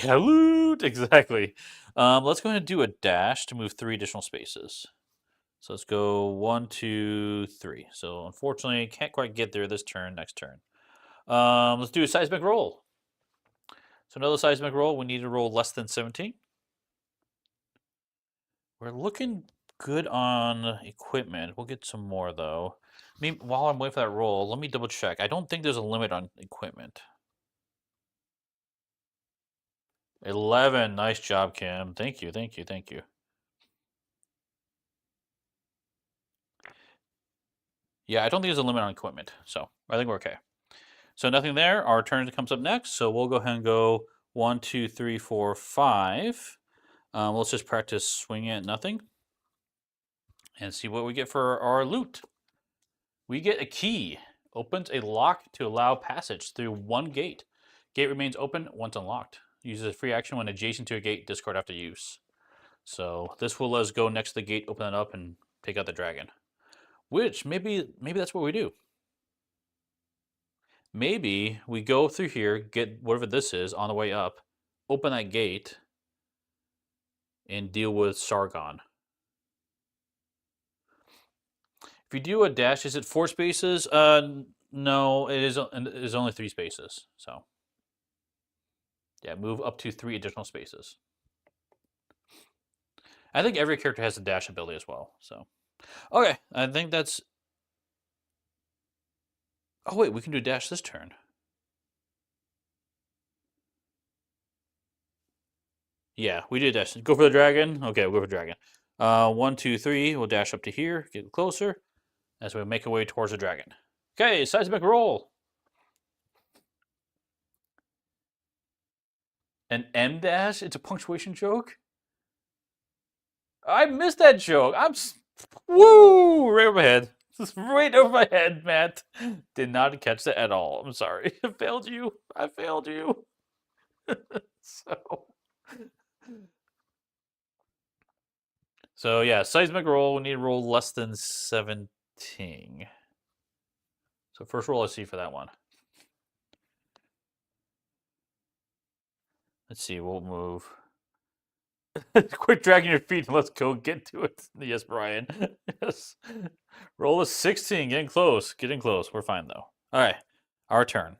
Yeah, loot! Exactly. Let's go ahead and do a dash to move 3 additional spaces. So let's go 1, 2, 3. So unfortunately, can't quite get there this turn, next turn. Let's do a seismic roll. So another seismic roll. We need to roll less than 17. We're looking good on equipment. We'll get some more, though. While I'm waiting for that roll, let me double check. I don't think there's a limit on equipment. 11. Nice job, Kim. Thank you, thank you, thank you. Yeah, I don't think there's a limit on equipment, so I think we're okay. So nothing there. Our turn comes up next, so we'll go ahead and go 1, 2, 3, 4, 5. Let's just practice swinging at nothing and see what we get for our loot. We get a key. Opens a lock to allow passage through one gate. Gate remains open once unlocked. Uses a free action when adjacent to a gate, discard after use. So this will let us go next to the gate, open it up, and pick out the dragon. Which, maybe that's what we do. Maybe we go through here, get whatever this is on the way up, open that gate, and deal with Sargon. If you do a dash, is it 4 spaces? No, it is only 3 spaces. So, yeah, move up to 3 additional spaces. I think every character has a dash ability as well. So, okay, I think that's. Oh wait, we can do dash this turn. Yeah, we did dash. Go for the dragon. Okay, we'll go for dragon. 1, 2, 3. We'll dash up to here, get closer, as we make our way towards the dragon. Okay, seismic roll. An M dash? It's a punctuation joke? I missed that joke. Woo! Right over my head. Right over my head, Matt. Did not catch that at all. I'm sorry. I failed you. I failed you. So yeah, seismic roll. We need to roll less than 17. So first roll I see for that one. Let's see. We'll move. Quit dragging your feet and let's go get to it. Yes, Brian. Yes. Roll a 16. Getting close. Getting close. We're fine though. All right. Our turn.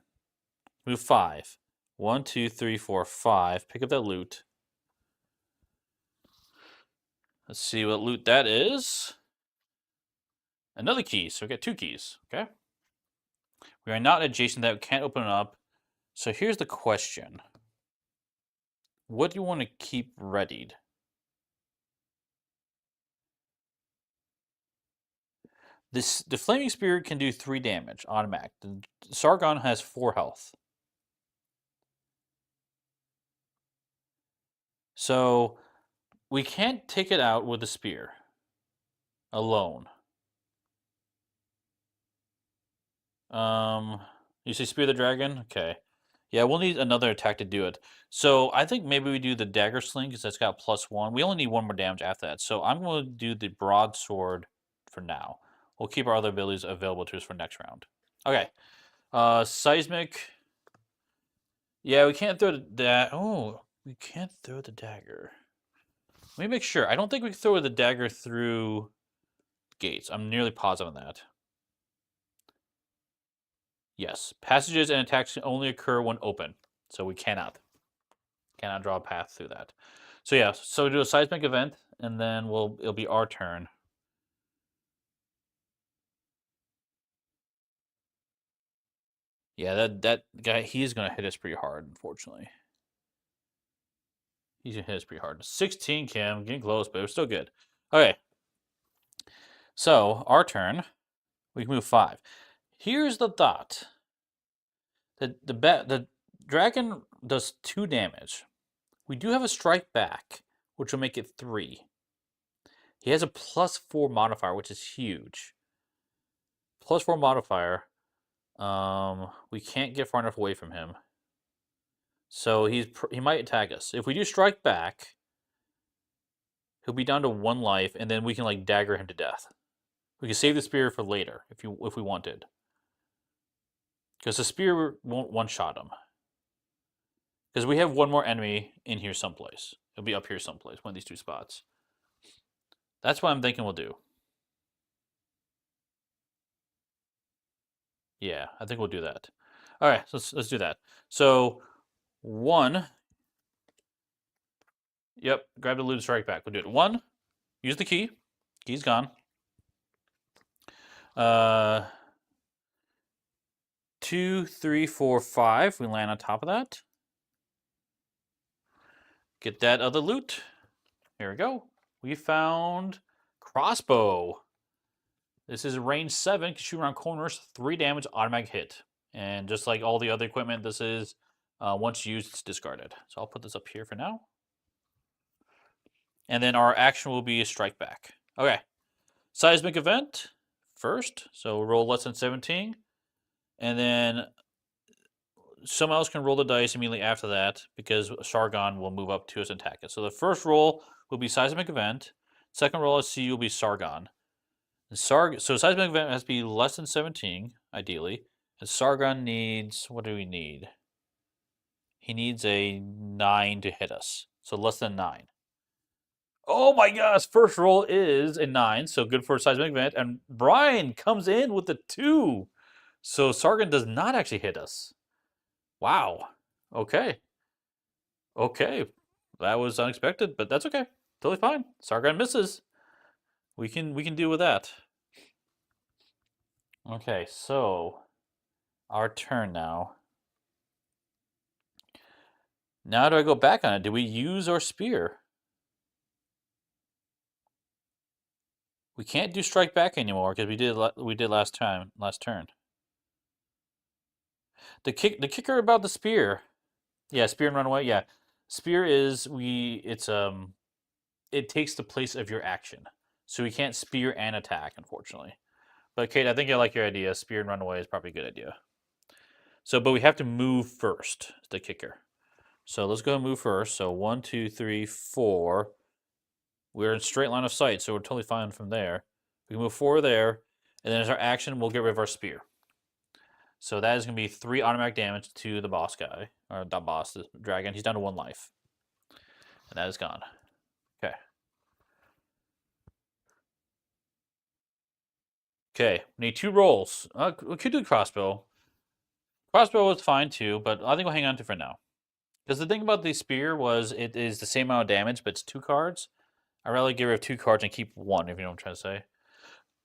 Move 5. 1, 2, 3, 4, 5. Pick up that loot. Let's see what loot that is. Another key. So we got 2 keys. Okay. We are not adjacent to that. We can't open it up. So here's the question. What do you want to keep readied? The Flaming Spear can do 3 damage automatic. The Sargon has 4 health. So we can't take it out with the spear alone. You say spear the dragon? Okay. Yeah, we'll need another attack to do it. So I think maybe we do the dagger sling because that's got +1. We only need 1 more damage after that. So I'm going to do the broadsword for now. We'll keep our other abilities available to us for next round. Okay. Seismic. Yeah, we can't throw we can't throw the dagger. Let me make sure. I don't think we can throw the dagger through gates. I'm nearly positive on that. Yes. Passages and attacks can only occur when open. So we cannot draw a path through that. So yeah, so we do a seismic event, and then it'll be our turn. Yeah, that guy, he's gonna hit us pretty hard, unfortunately. He's gonna hit us pretty hard. 16, Kim, getting close, but it was still good. Okay. So our turn. We can move 5. Here's the thought. The dragon does 2 damage. We do have a strike back, which will make it 3. He has a +4 modifier, which is huge. +4 modifier. We can't get far enough away from him. So he might attack us. If we do strike back, he'll be down to 1 life, and then we can like dagger him to death. We can save the spear for later if we wanted, because the spear won't one-shot him. Because we have one more enemy in here someplace. It'll be up here someplace, one of these 2 spots. That's what I'm thinking we'll do. Yeah, I think we'll do that. All right, let's do that. So 1. Yep, grab the loot and strike back. We'll do it. 1. Use the key. Key's gone. 2, 3, 4, 5. We land on top of that. Get that other loot. Here we go. We found crossbow. This is range 7. Can shoot around corners. 3 damage, automatic hit. And just like all the other equipment, this is once used, it's discarded. So I'll put this up here for now. And then our action will be a strike back. Okay. Seismic event first. So we'll roll less than 17. And then someone else can roll the dice immediately after that because Sargon will move up to us and attack it. So the first roll will be seismic event. Second roll I see will be Sargon. And so seismic event has to be less than 17, ideally. And Sargon needs, what do we need? He needs a 9 to hit us. So less than 9. Oh my gosh, first roll is a 9, so good for a seismic event. And Brian comes in with a 2. So Sargon does not actually hit us. Wow. Okay. Okay. That was unexpected, but that's okay. Totally fine. Sargon misses. We can deal with that. Okay, so our turn now. Now do I go back on it? Do we use our spear? We can't do strike back anymore because we did last turn. The kicker about the spear. Yeah, spear and run away. Yeah. Spear is it takes the place of your action. So we can't spear and attack, unfortunately. But Kate, I think I like your idea. Spear and run away is probably a good idea. So, but we have to move first, the kicker. So let's go and move first. So 1, 2, 3, 4. We're in straight line of sight, so we're totally fine from there. We can move forward there, and then as our action, we'll get rid of our spear. So that is going to be 3 automatic damage to the boss guy, or the boss, the dragon. He's down to 1 life. And that is gone. Okay. Okay, we need 2 rolls. We could do crossbow. Crossbow is fine too, but I think we'll hang on to it for now. Because the thing about the spear was it is the same amount of damage, but it's 2 cards. I'd rather get rid of 2 cards and keep 1, if you know what I'm trying to say.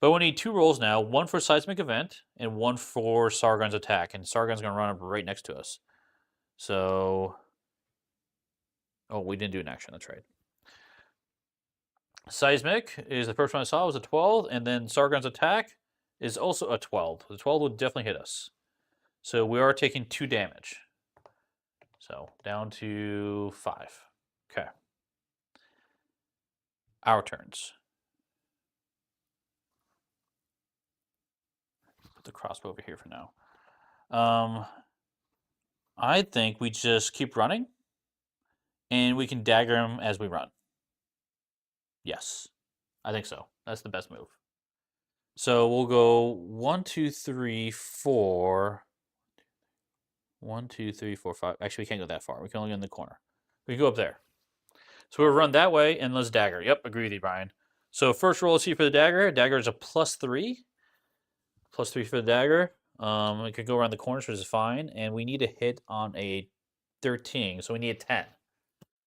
But we need 2 rolls now, 1 for seismic event and 1 for Sargon's attack. And Sargon's going to run up right next to us. So, oh, we didn't do an action, that's right. Seismic is the first one I saw, was a 12, and then Sargon's attack is also a 12. The 12 would definitely hit us. So we are taking 2 damage. So down to 5. Okay. Our turns. Put the crossbow over here for now. I think we just keep running, and we can dagger him as we run. Yes, I think so. That's the best move. So we'll go 1, 2, 3, 4. 1, 2, 3, 4, 5. Actually, we can't go that far. We can only go in the corner. We can go up there. So we'll run that way, and let's dagger. Yep, agree with you, Brian. So first roll, let's see for the dagger. Dagger is a +3. +3 for the dagger. We could go around the corners, which is fine. And we need a hit on a 13, so we need a 10.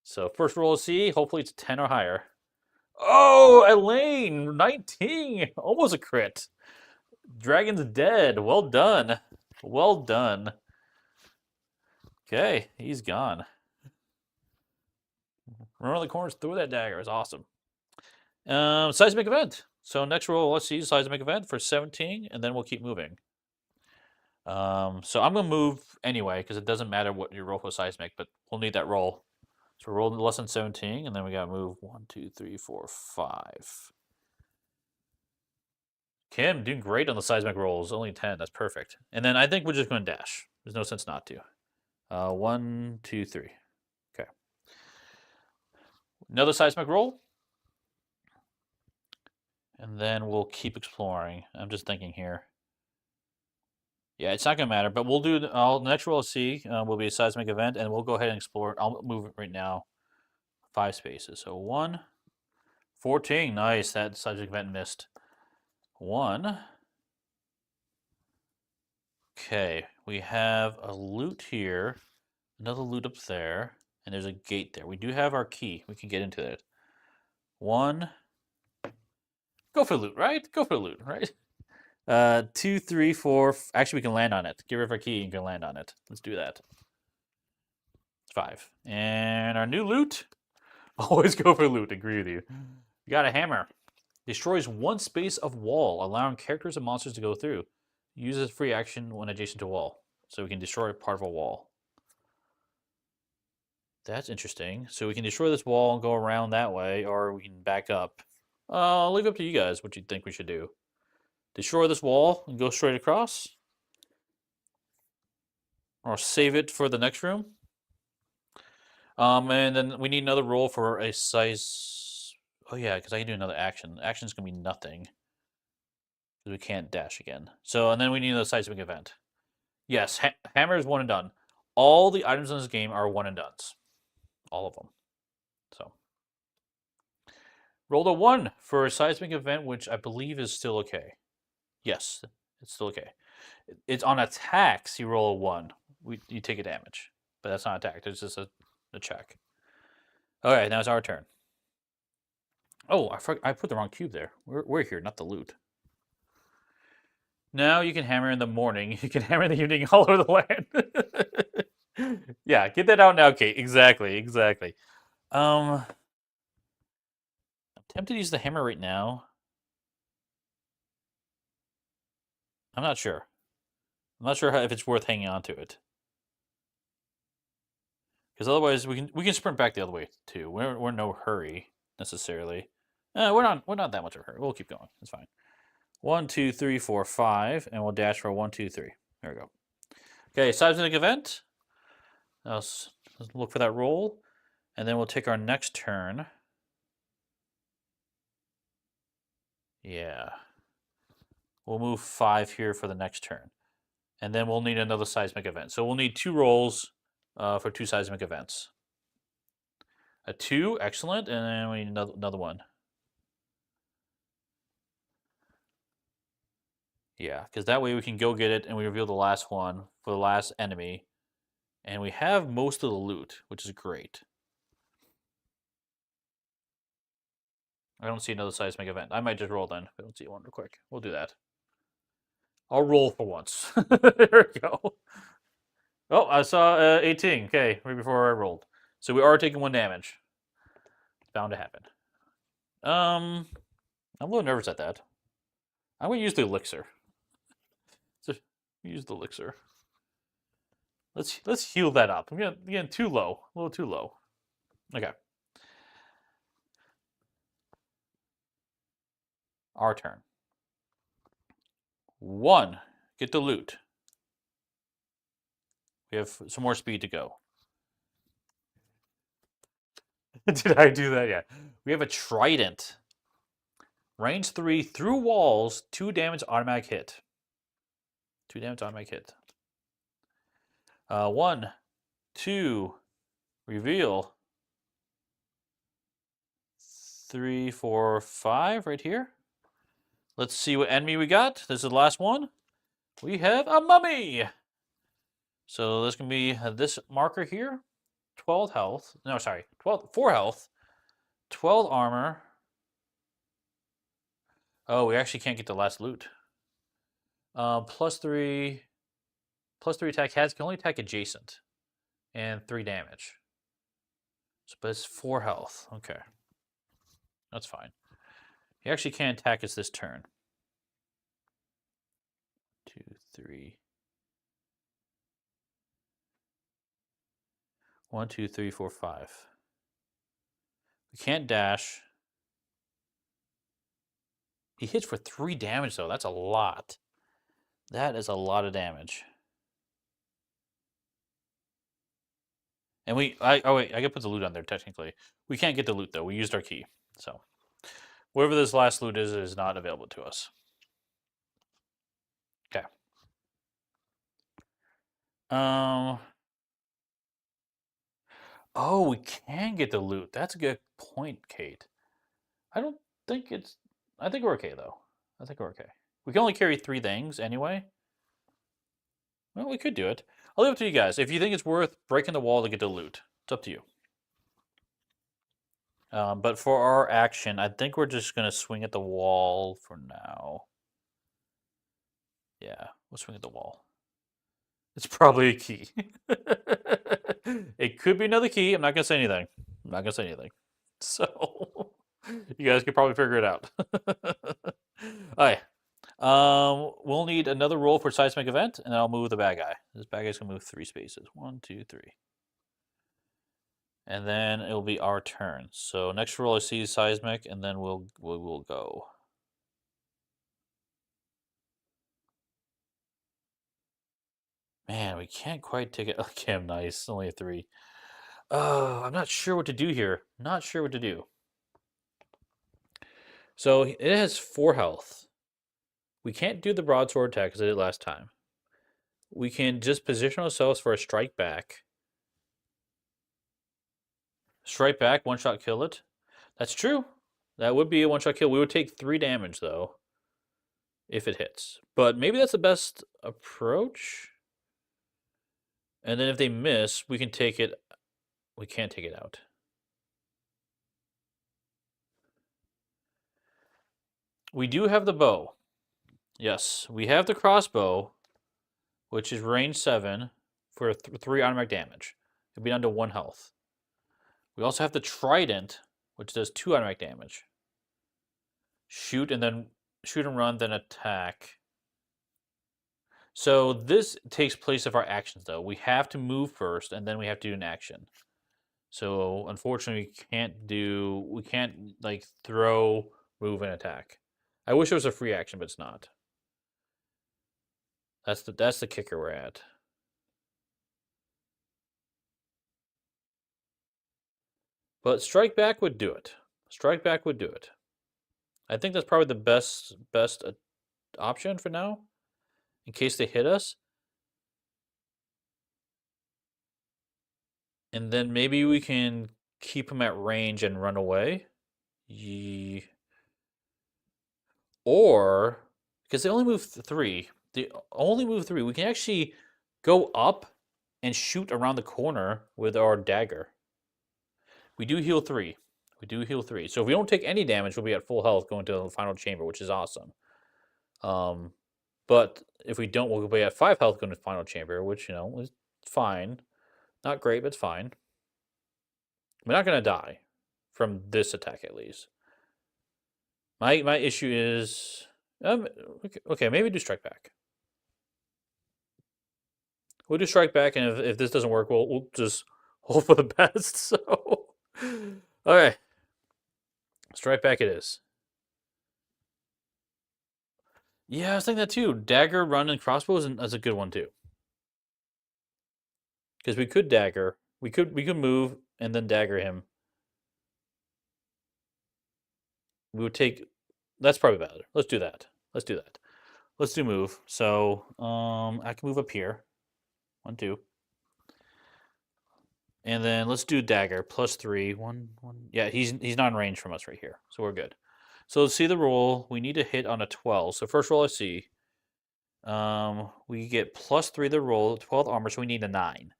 So first roll, let's see. Hopefully it's 10 or higher. Oh, Elaine, 19. Almost a crit. Dragon's dead. Well done. Well done. Okay, he's gone. Run around the corners, throw that dagger. It's awesome. Seismic event. So next roll, let's see seismic event for 17, and then we'll keep moving. So I'm gonna move anyway because it doesn't matter what you roll for seismic, but we'll need that roll. So we're rolling less than 17, and then we gotta move 1, 2, 3, 4, 5. Kim doing great on the seismic rolls. Only 10. That's perfect. And then I think we're just going to dash. There's no sense not to. 1, 2, 3. Okay. Another seismic roll. And then we'll keep exploring. I'm just thinking here. Yeah, it's not going to matter, but we'll do the next roll C will be a seismic event, and we'll go ahead and explore. I'll move it right now. 5 spaces. So 1, 14. Nice. That seismic event missed. 1. Okay, we have a loot here, another loot up there, and there's a gate there. We do have our key. We can get into it. 1. Go for loot, right? Go for loot, right? 2, 3, 4. Actually, we can land on it. Give her our key and you can land on it. Let's do that. 5. And our new loot. Always go for loot. Agree with you. We got a hammer. Destroys 1 space of wall, allowing characters and monsters to go through. Uses free action when adjacent to a wall. So we can destroy part of a wall. That's interesting. So we can destroy this wall and go around that way, or we can back up. I'll leave it up to you guys what you think we should do. Destroy this wall and go straight across? Or save it for the next room? And then we need another roll for a size... Oh yeah, because I can do another action. Action's going to be nothing. Because we can't dash again. So, and then we need another seismic event. Yes, hammer is 1 and done. All the items in this game are 1 and dones. All of them. So, rolled a 1 for a seismic event, which I believe is still okay. Yes, it's still okay. It's on attacks. You roll a 1, you take a damage, but that's not attack. It's just a check. Okay, now it's our turn. Oh, I put the wrong cube there. We're here, not the loot. Now you can hammer in the morning. You can hammer in the evening all over the land. Yeah, get that out now, Kate. Exactly. I'm tempted to use the hammer right now. I'm not sure. I'm not sure if it's worth hanging on to it. Because otherwise we can sprint back the other way too. We're in no hurry necessarily. We're not that much of a hurry. We'll keep going. It's fine. 1, 2, 3, 4, 5, and we'll dash for 1, 2, 3. There we go. Okay, seismic event. Let's look for that roll, and then we'll take our next turn. Yeah. We'll move 5 here for the next turn. And then we'll need another seismic event. So we'll need 2 rolls for 2 seismic events. A 2, excellent, and then we need another one. Yeah, because that way we can go get it and we reveal the last one for the last enemy. And we have most of the loot, which is great. I don't see another seismic event. I might just roll then. I don't see one real quick. We'll do that. I'll roll for once. There we go. Oh, I saw 18. Okay, right before I rolled. So we are taking 1 damage. Bound to happen. I'm a little nervous at that. I'm going to use the elixir. So use the elixir. Let's heal that up. I'm getting too low. A little too low. Okay. Our turn. 1. Get the loot. We have some more speed to go. Did I do that? Yeah. We have a trident. Range 3 through walls. 2 damage automatic hit. 2 damage automatic hit. 1, 2, reveal. 3, 4, 5 right here. Let's see what enemy we got. This is the last one. We have a mummy. So this can be this marker here. 12 health. No, sorry. 4 health. 12 armor. Oh, we actually can't get the last loot. +3 attack can only attack adjacent. And 3 damage. So, but it's 4 health. Okay. That's fine. He actually can't attack us this turn. 2, 3. 1, 2, 3, 4, 5. We can't dash. He hits for 3 damage, though. That's a lot. That is a lot of damage. And oh wait, I gotta put the loot on there, technically. We can't get the loot, though. We used our key. So, whatever this last loot is not available to us. Okay. Oh, we can get the loot. That's a good point, Kate. I don't think it's... I think we're okay, though. I think we're okay. We can only carry 3 things, anyway. Well, we could do it. I'll leave it to you guys. If you think it's worth breaking the wall to get the loot, it's up to you. But for our action, I think we're just going to swing at the wall for now. Yeah, we'll swing at the wall. It's probably a key. It could be another key. I'm not going to say anything. I'm not going to say anything. So, you guys could probably figure it out. Alright. We'll need another roll for seismic event, and then I'll move the bad guy. This bad guy's going to move 3 spaces. 1, 2, 3. And then it'll be our turn. So next roll I see seismic, and then we'll go. Man, we can't quite take it. Okay, I'm nice. Only a 3. Oh, I'm not sure what to do here. Not sure what to do. So it has 4 health. We can't do the broadsword attack because I did last time. We can just position ourselves for a strike back. Strike back, 1-shot kill it. That's true. That would be a 1-shot kill. We would take 3 damage, though, if it hits. But maybe that's the best approach. And then if they miss, we can take it. We can't take it out. We do have the bow. Yes, we have the crossbow, which is range 7 for 3 automatic damage. It'll be down to 1 health. We also have the trident, which does 2 automatic damage. Shoot and run, then attack. So this takes place of our actions, though. We have to move first, and then we have to do an action. So unfortunately, we can't like throw, move, and attack. I wish it was a free action, but it's not. That's the kicker we're at. But strike back would do it. Strike back would do it. I think that's probably the best option for now, in case they hit us. And then maybe we can keep them at range and run away. Or, because they only move 3. They only move 3. We can actually go up and shoot around the corner with our dagger. We do heal 3. We do heal 3. So if we don't take any damage, we'll be at full health going to the final chamber, which is awesome. But if we don't, we'll be at 5 health going to the final chamber, which, is fine. Not great, but it's fine. We're not going to die from this attack, at least. My issue is... okay, maybe do strike back. We'll do strike back, and if this doesn't work, we'll just hope for the best. So, okay, strike back it is. Yeah, I was thinking that too. Dagger, run, and crossbow is a good one too. Because we could dagger, we could move and then dagger him. We would take. That's probably better. Let's do that. Let's do that. Let's do move. So, I can move up here. 1, 2. And then let's do dagger. +3. 1, 1. Yeah, he's not in range from us right here. So we're good. So let's see the roll. We need to hit on a 12. So first roll I see. We get +3 the roll, 12 armor, so we need a 9.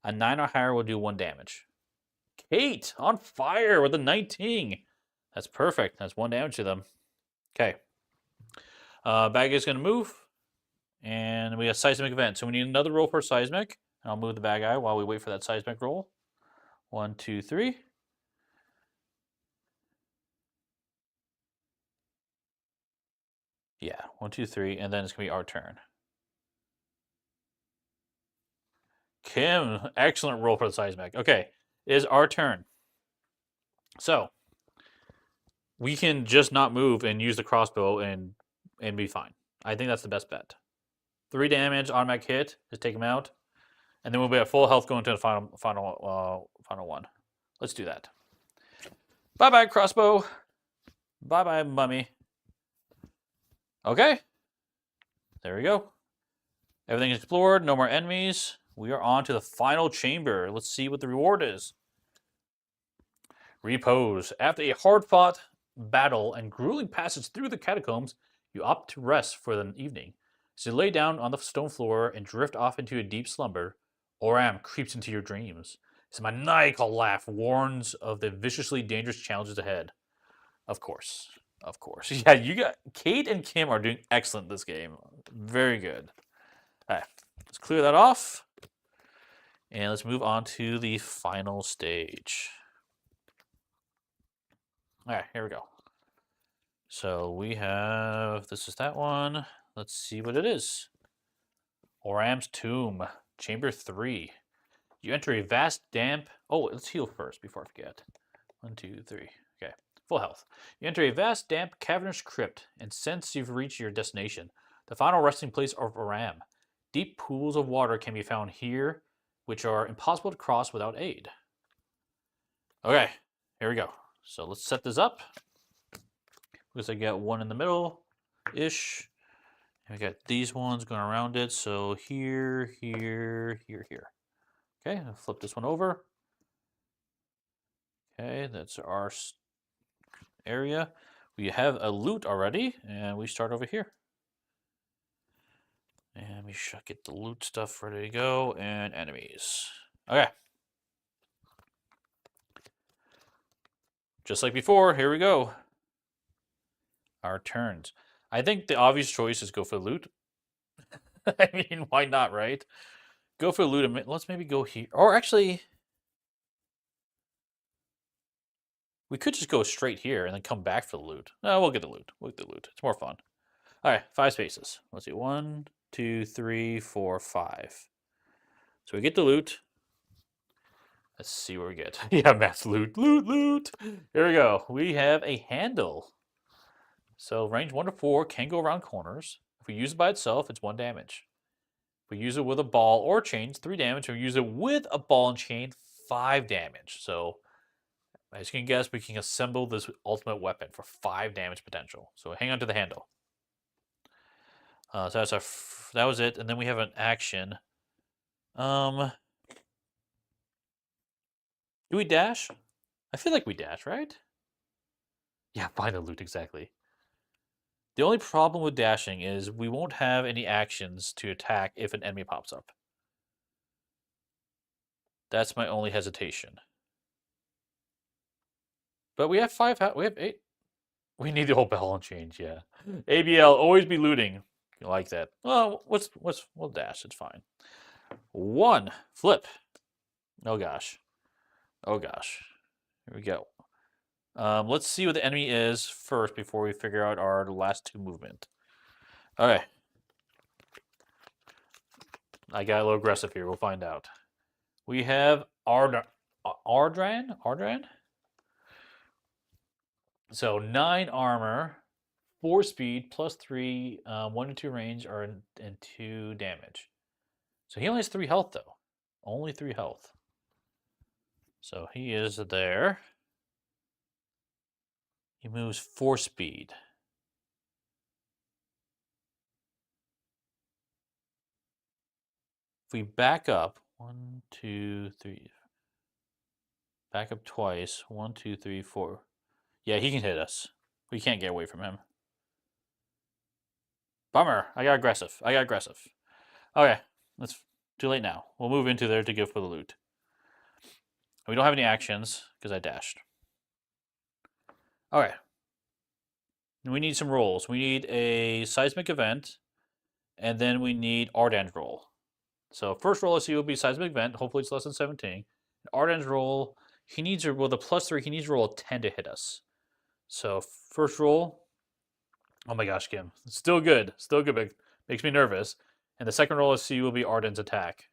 A 9 or higher will do 1 damage. Kate, on fire with a 19. That's perfect. That's 1 damage to them. Okay. Bag is going to move. And we have seismic event. So we need another roll for seismic. And I'll move the bad guy while we wait for that seismic roll. 1, 2, 3. Yeah, 1, 2, 3. And then it's going to be our turn. Kim, excellent roll for the seismic. Okay, it is our turn. So, we can just not move and use the crossbow and be fine. I think that's the best bet. 3 damage, automatic hit, just take him out, and then we'll be at full health going to the final one. Let's do that. Bye bye crossbow. Bye bye mummy. Okay, there we go. Everything explored, no more enemies. We are on to the final chamber. Let's see what the reward is. Repose. After a hard-fought battle and grueling passage through the catacombs, you opt to rest for the evening. As you lay down on the stone floor and drift off into a deep slumber, Oram creeps into your dreams. His maniacal laugh warns of the viciously dangerous challenges ahead. Of course. Of course. Yeah, you got Kate and Kim are doing excellent this game. Very good. All right, let's clear that off. And let's move on to the final stage. All right, here we go. So we have, this is that one. Let's see what it is. Oram's Tomb, Chamber 3. You enter a vast, damp... Oh, let's heal first before I forget. 1, 2, 3. Okay, full health. You enter a vast, damp, cavernous crypt and sense you've reached your destination, the final resting place of Oram. Deep pools of water can be found here, which are impossible to cross without aid. Okay, here we go. So let's set this up. Looks like I got one in the middle-ish. And we got these ones going around it. So here, here, here, here. Okay, I'll flip this one over. Okay, that's our area. We have a loot already, and we start over here. And we should get the loot stuff ready to go, and enemies. Okay. Just like before, here we go. Our turns. I think the obvious choice is go for loot. I mean, why not, right? Go for loot. And let's maybe go here. Or actually, we could just go straight here and then come back for the loot. No, we'll get the loot. We'll get the loot. It's more fun. All right, 5 spaces. Let's see. 1, 2, 3, 4, 5. So we get the loot. Let's see what we get. Yeah, mass loot. Loot. Here we go. We have a handle. So range 1 to 4 can go around corners. If we use it by itself, it's 1 damage. If we use it with a ball or chain, it's 3 damage. If we use it with a ball and chain, 5 damage. So as you can guess, we can assemble this ultimate weapon for 5 damage potential. So hang on to the handle. So that's our. That was it, and then we have an action. Do we dash? I feel like we dash, right? Yeah, find the loot exactly. The only problem with dashing is we won't have any actions to attack if an enemy pops up. That's my only hesitation. But we have 5. We have 8. We need the whole ball and change. Yeah. ABL always be looting. You like that? Well, we'll dash. It's fine. 1 flip. Oh gosh. Oh gosh. Here we go. Let's see what the enemy is first before we figure out our last 2 movement. Okay. I got a little aggressive here. We'll find out. We have Ardran. So 9 armor, 4 speed, +3, 1 to 2 range, and 2 damage. So he only has 3 health though. Only 3 health. So he is there. He moves 4 speed. If we back up, 1, 2, 3. Back up twice. 1, 2, 3, 4. Yeah, he can hit us. We can't get away from him. Bummer. I got aggressive. Okay, it's too late now. We'll move into there to go for the loot. We don't have any actions because I dashed. Okay. We need some rolls. We need a seismic event, and then we need Ardan's roll. So first roll I see will be seismic event. Hopefully it's less than 17. Ardan's roll, he needs to, with a +3, he needs to roll a 10 to hit us. So first roll. Oh my gosh, Kim. It's still good. But makes me nervous. And the second roll I see will be Arden's attack,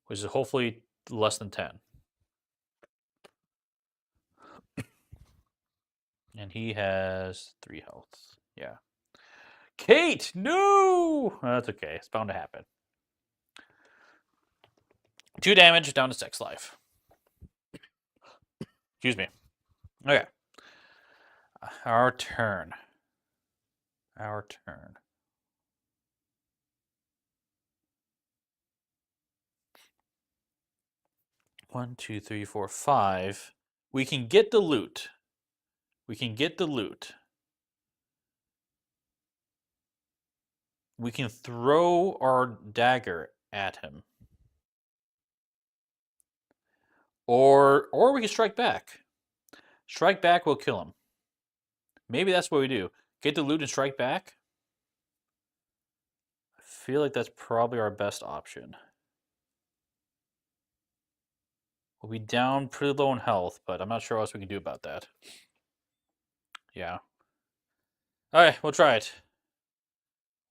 which is hopefully less than 10. And he has 3 health. Yeah. Kate! No! That's okay. It's bound to happen. 2 damage down to 6 life. Excuse me. Okay. Our turn. Our turn. One, two, three, four, 5. We can get the loot. We can get the loot. We can throw our dagger at him. Or we can strike back. Strike back will kill him. Maybe that's what we do. Get the loot and strike back. I feel like that's probably our best option. We'll be down pretty low in health, but I'm not sure what else we can do about that. Yeah. Alright, we'll try it.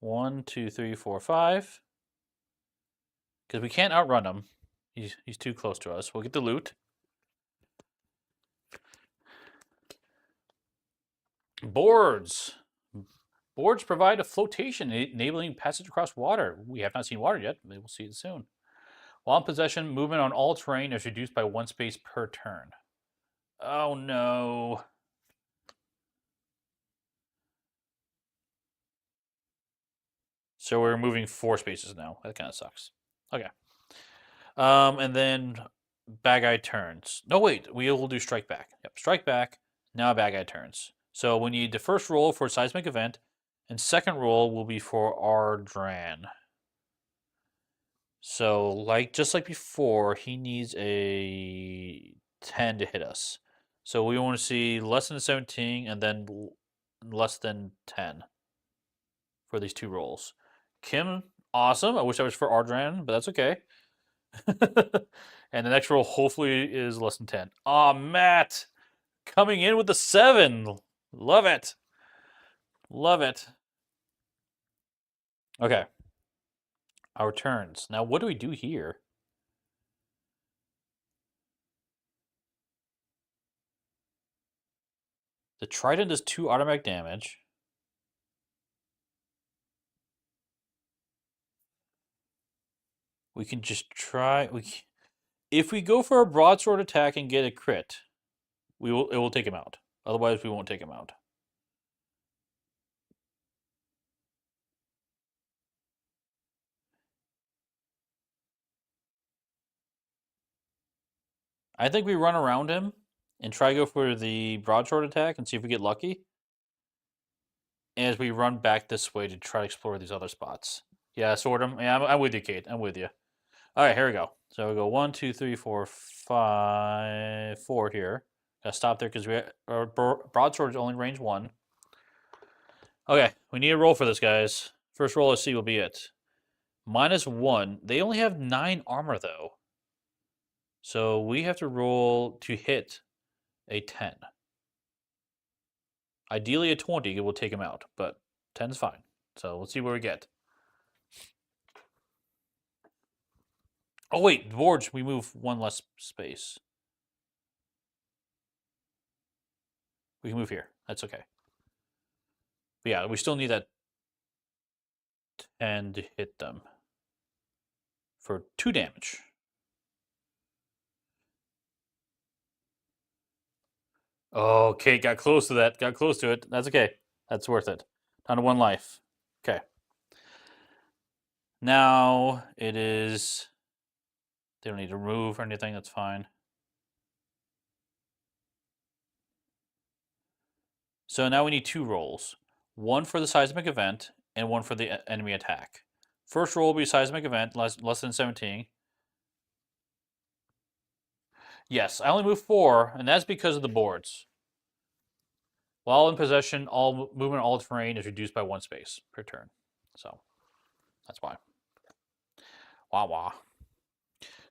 1, 2, 3, 4, 5. Because we can't outrun him. He's too close to us. We'll get the loot. Boards. Boards provide a flotation, enabling passage across water. We have not seen water yet. Maybe we'll see it soon. While in possession, movement on all terrain is reduced by 1 space per turn. Oh no. So we're moving 4 spaces now. That kind of sucks. Okay. And then bad guy turns. No, wait. We will do strike back. Yep, strike back. Now bad guy turns. So we need the first roll for seismic event, and second roll will be for Aldrich. So just like before, he needs a 10 to hit us. So we want to see less than 17 and then less than 10 for these 2 rolls. Kim, awesome. I wish I was for Aldrich, but that's okay. And the next roll hopefully is less than 10. Aw, Matt! Coming in with the 7. Love it. Love it. Okay. Our turns. Now, what do we do here? The trident does 2 automatic damage. We can just try. If we go for a broadsword attack and get a crit, it will take him out. Otherwise, we won't take him out. I think we run around him and try to go for the broadsword attack and see if we get lucky. As we run back this way to try to explore these other spots. Yeah, sort of. Yeah, I'm with you, Kate. I'm with you. All right, here we go. So we go 1, 2, 3, 4, 5, 4 here. Gotta stop there because our broadsword is only range 1. Okay, we need a roll for this, guys. First roll, let's see, will be it. -1. They only have 9 armor, though. So we have to roll to hit a 10. Ideally, a 20 will take him out, but 10's fine. So let's see where we get. Oh, wait, boards, we move 1 less space. We can move here. That's okay. But yeah, we still need that 10 to hit them for 2 damage. Oh, okay, got close to that. Got close to it. That's okay. That's worth it. Down to 1 life. Okay. Now it is... They don't need to remove or anything. That's fine. So now we need 2 rolls. 1 for the seismic event and 1 for the enemy attack. First roll will be seismic event, less than 17. Yes, I only moved 4, and that's because of the boards. While in possession, all movement, all terrain is reduced by 1 space per turn. So that's why. Wah wah.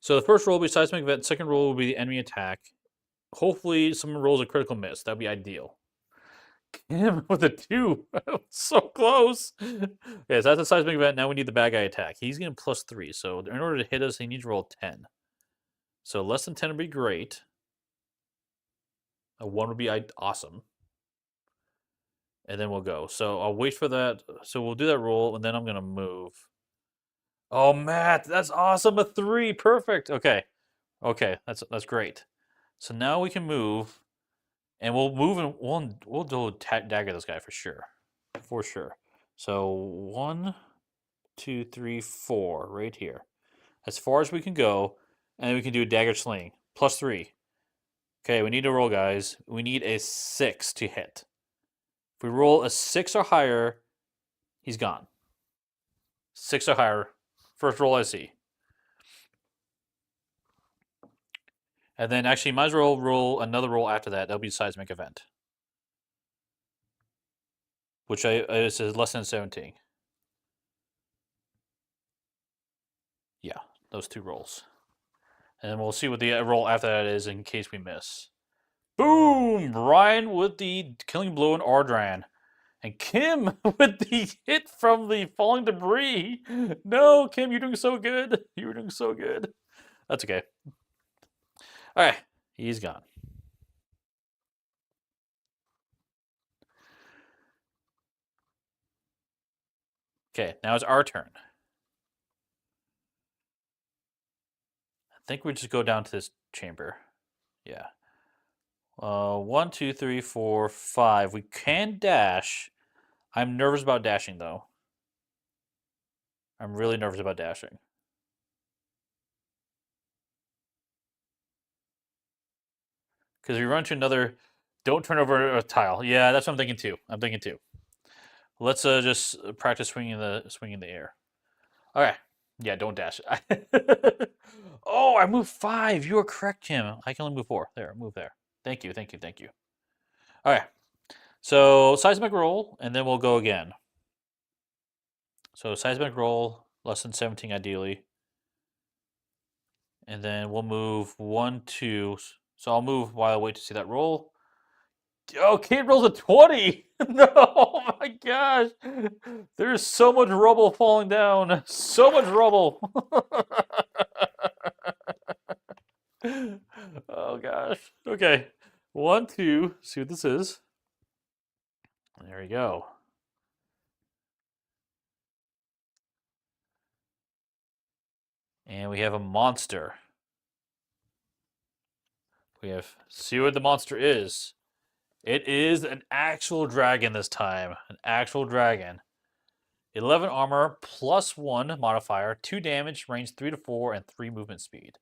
So the first roll will be seismic event. Second roll will be the enemy attack. Hopefully, someone rolls a critical miss. That'd be ideal. Him with a 2. So close. Okay, so that's a seismic event. Now we need the bad guy attack. He's getting +3. So in order to hit us, he needs to roll 10. So less than 10 would be great. A 1 would be awesome. and then we'll go. So I'll wait for that. So we'll do that roll, and then I'm gonna move. Oh, Matt, that's awesome! A 3, perfect. Okay, okay, that's great. So now we can move, and we'll move and we'll do dagger this guy for sure. So 1, 2, 3, 4, right here, as far as we can go, and then we can do a dagger sling +3. Okay, we need to roll, guys. We need a 6 to hit. If we roll a 6 or higher, he's gone. 6 or higher. First roll I see. And then actually, might as well roll another roll after that. That'll be seismic event, which is less than 17. Yeah, those 2 rolls. And then we'll see what the roll after that is in case we miss. Boom! Ryan with the killing blow on Ardran. And Kim with the hit from the falling debris. No, Kim, you're doing so good. You're doing so good. That's okay. All right, he's gone. Okay, now it's our turn. I think we just go down to this chamber. Yeah. 1, 2, 3, 4, 5. We can dash. I'm nervous about dashing, though. I'm really nervous about dashing. Because we run to another. Don't turn over a tile. Yeah, that's what I'm thinking too. Let's just practice swinging the air. Okay. Yeah, don't dash. Oh, I moved 5. You are correct, Kim. I can only move 4. There, move there. Thank you. All right. So seismic roll, and then we'll go again. So seismic roll, less than 17 ideally. And then we'll move 1, 2. So I'll move while I wait to see that roll. Oh, Kate rolls a 20. No, oh my gosh. There's so much rubble falling down. So much rubble. Oh gosh. Okay. 1, 2. See what this is. There we go. And we have a monster. We have see what the monster is. It is an actual dragon this time. An actual dragon. 11 armor, +1 modifier, 2 damage, range 3 to 4, and 3 movement speed.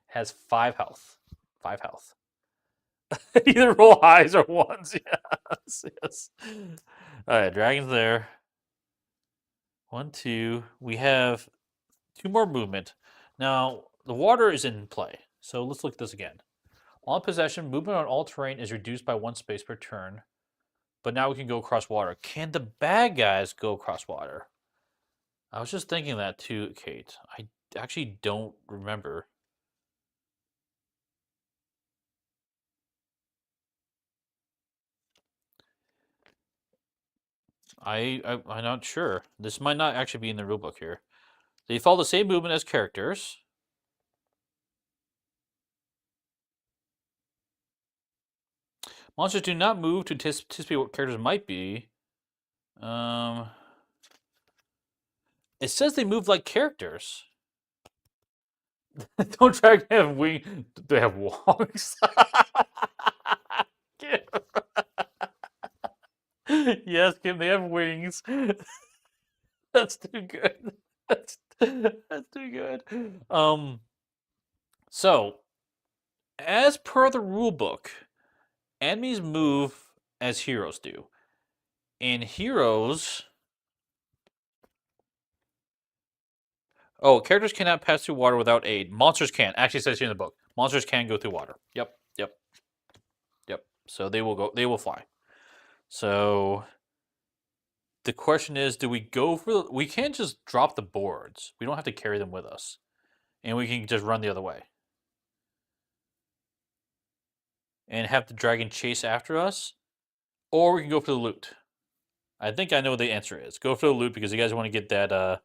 Has 5 health. 5 health. Either roll highs or ones. Yes. Alright, dragon's there. 1, 2. We have 2 more movement. Now, the water is in play. So let's look at this again. On possession, movement on all terrain is reduced by 1 space per turn. But now we can go across water. Can the bad guys go across water? I was just thinking that too, Kate. I actually don't remember. I'm not sure. This might not actually be in the rulebook here. They follow the same movement as characters. Monsters do not move to anticipate what characters might be. It says they move like characters. Don't try to have wings. They have wongs. Yes, Kim, they have wings. That's too good. That's too good. So as per the rule book, enemies move as heroes do. And heroes. Oh, characters cannot pass through water without aid. Monsters can. Actually, it says here in the book. Monsters can go through water. Yep. So they will go. They will fly. So the question is, do we go for the... We can't just drop the boards. We don't have to carry them with us. And we can just run the other way. And have the dragon chase after us. Or we can go for the loot. I think I know what the answer is. Go for the loot because you guys want to get that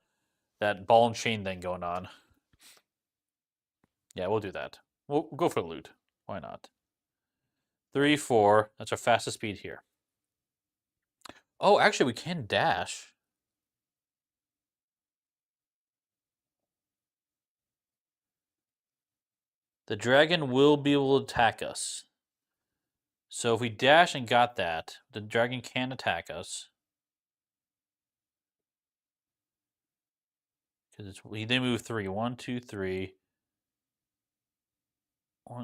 that ball and chain thing going on. Yeah, we'll do that. We'll go for the loot. Why not? 3, 4. That's our fastest speed here. Oh, actually, we can dash. The dragon will be able to attack us. So if we dash and got that, the dragon can attack us. Because they move 3. 1, 2, 3.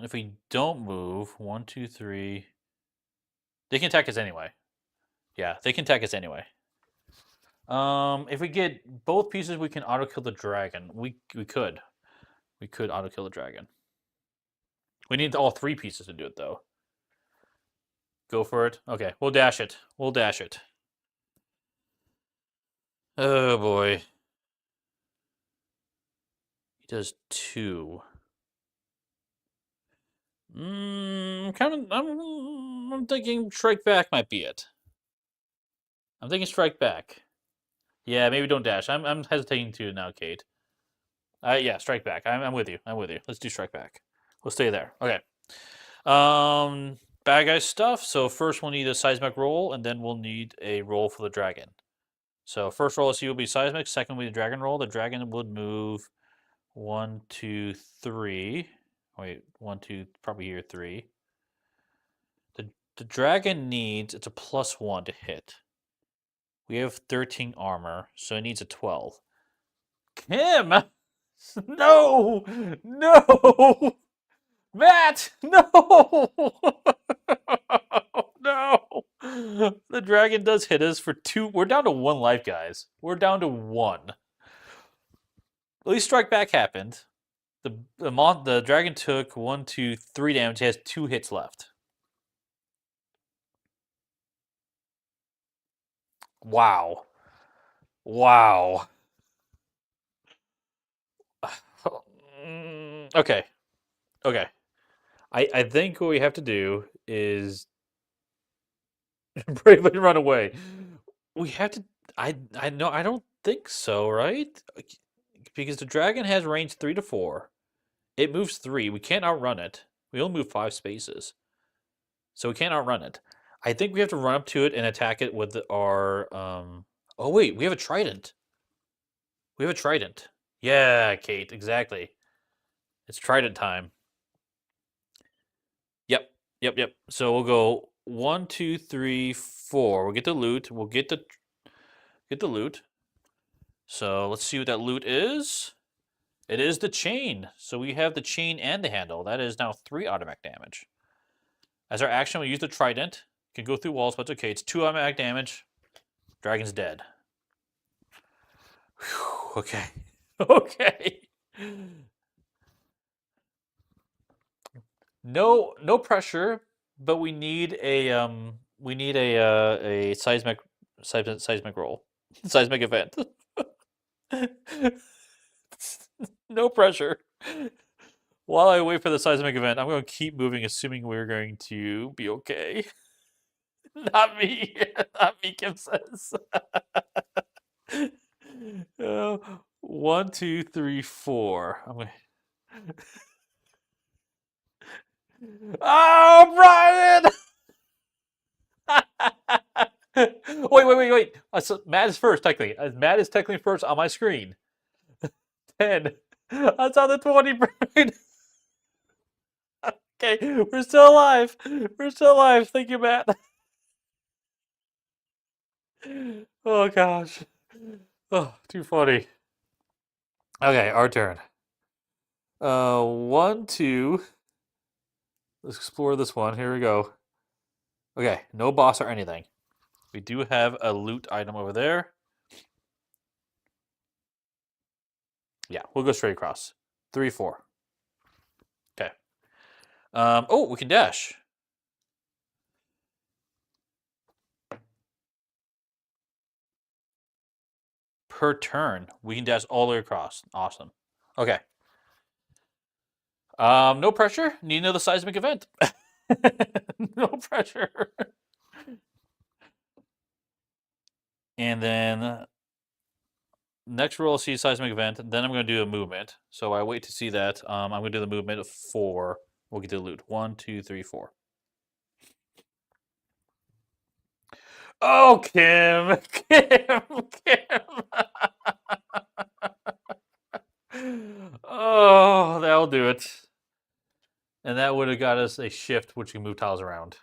If we don't move, 1, 2, 3. They can attack us anyway. Yeah, they can attack us anyway. If we get both pieces, we can auto kill the dragon. We could auto kill the dragon. We need all 3 pieces to do it though. Go for it. Okay, we'll dash it. We'll dash it. Oh boy. He does 2. I'm thinking strike back might be it. I'm thinking strike back. Yeah, maybe don't dash. I'm hesitating to now, Kate. Yeah, strike back. I'm with you. I'm with you. Let's do strike back. We'll stay there. Okay. Bad guy stuff. So first we'll need a seismic roll, and then we'll need a roll for the dragon. So first roll, let's see, will be seismic. Second will be the dragon roll. The dragon would move 1, 2, 3. Wait, 1, 2, probably here 3. The dragon needs, it's a +1 to hit. We have 13 armor, so it needs a 12. Kim! No! No! Matt! No! No! The dragon does hit us for 2. We're down to 1 life, guys. We're down to 1. At least strike back happened. The dragon took 1, 2, 3 damage. He has 2 hits left. Wow. Wow. Okay. Okay. I think what we have to do is bravely run away. We have to. I know. I don't think so, right? Because the dragon has range 3 to 4. It moves 3. We can't outrun it. We only move 5 spaces, so we can't outrun it. I think we have to run up to it and attack it with our. Oh wait, we have a trident. We have a trident. Yeah, Kate. Exactly. It's trident time. Yep. Yep. Yep. So we'll go 1, 2, 3, 4. We'll get the loot. We'll get the loot. So let's see what that loot is. It is the chain. So we have the chain and the handle. That is now 3 automatic damage. As our action, we use the trident. Can go through walls, but it's okay. It's 2 automatic damage. Dragon's dead. Whew, okay. Okay. No pressure, but we need a seismic roll. Seismic event. No pressure. While I wait for the seismic event, I'm going to keep moving, assuming we're going to be okay. Not me. Not me, Kim says. 1, 2, 3, 4. I'm going. Oh, Brian! Wait. So Matt is first, technically. Matt is technically first on my screen. 10. That's on the 20, Brian. Okay, we're still alive. We're still alive. Thank you, Matt. Oh, gosh. Oh, too funny. Okay, our turn. 1, 2. Let's explore this one. Here we go. Okay, no boss or anything. We do have a loot item over there. Yeah, we'll go straight across. 3, 4. Okay. Oh, we can dash. Per turn, we can dash all the way across. Awesome. Okay. No pressure. Need another seismic event. No pressure. And then next roll, see seismic event. Then I'm going to do a movement. So I wait to see that. I'm going to do the movement of 4. We'll get the loot. 1, 2, 3, 4. Oh, Kim, Kim. Oh, that'll do it. And that would have got us a shift, which can move tiles around.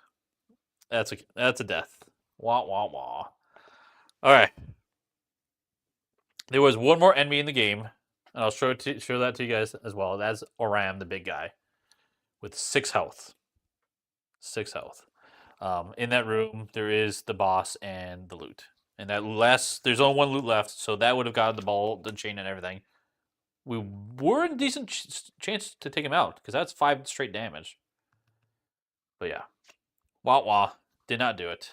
That's a death. Wah wah wah. All right. There was one more enemy in the game, and I'll show that to you guys as well. That's Oram, the big guy, with 6 health. 6 health. In that room, there is the boss and the loot. And there's only one loot left, so that would have got the ball, the chain, and everything. We were in a decent chance to take him out because that's 5 straight damage. But yeah, wah wah, did not do it.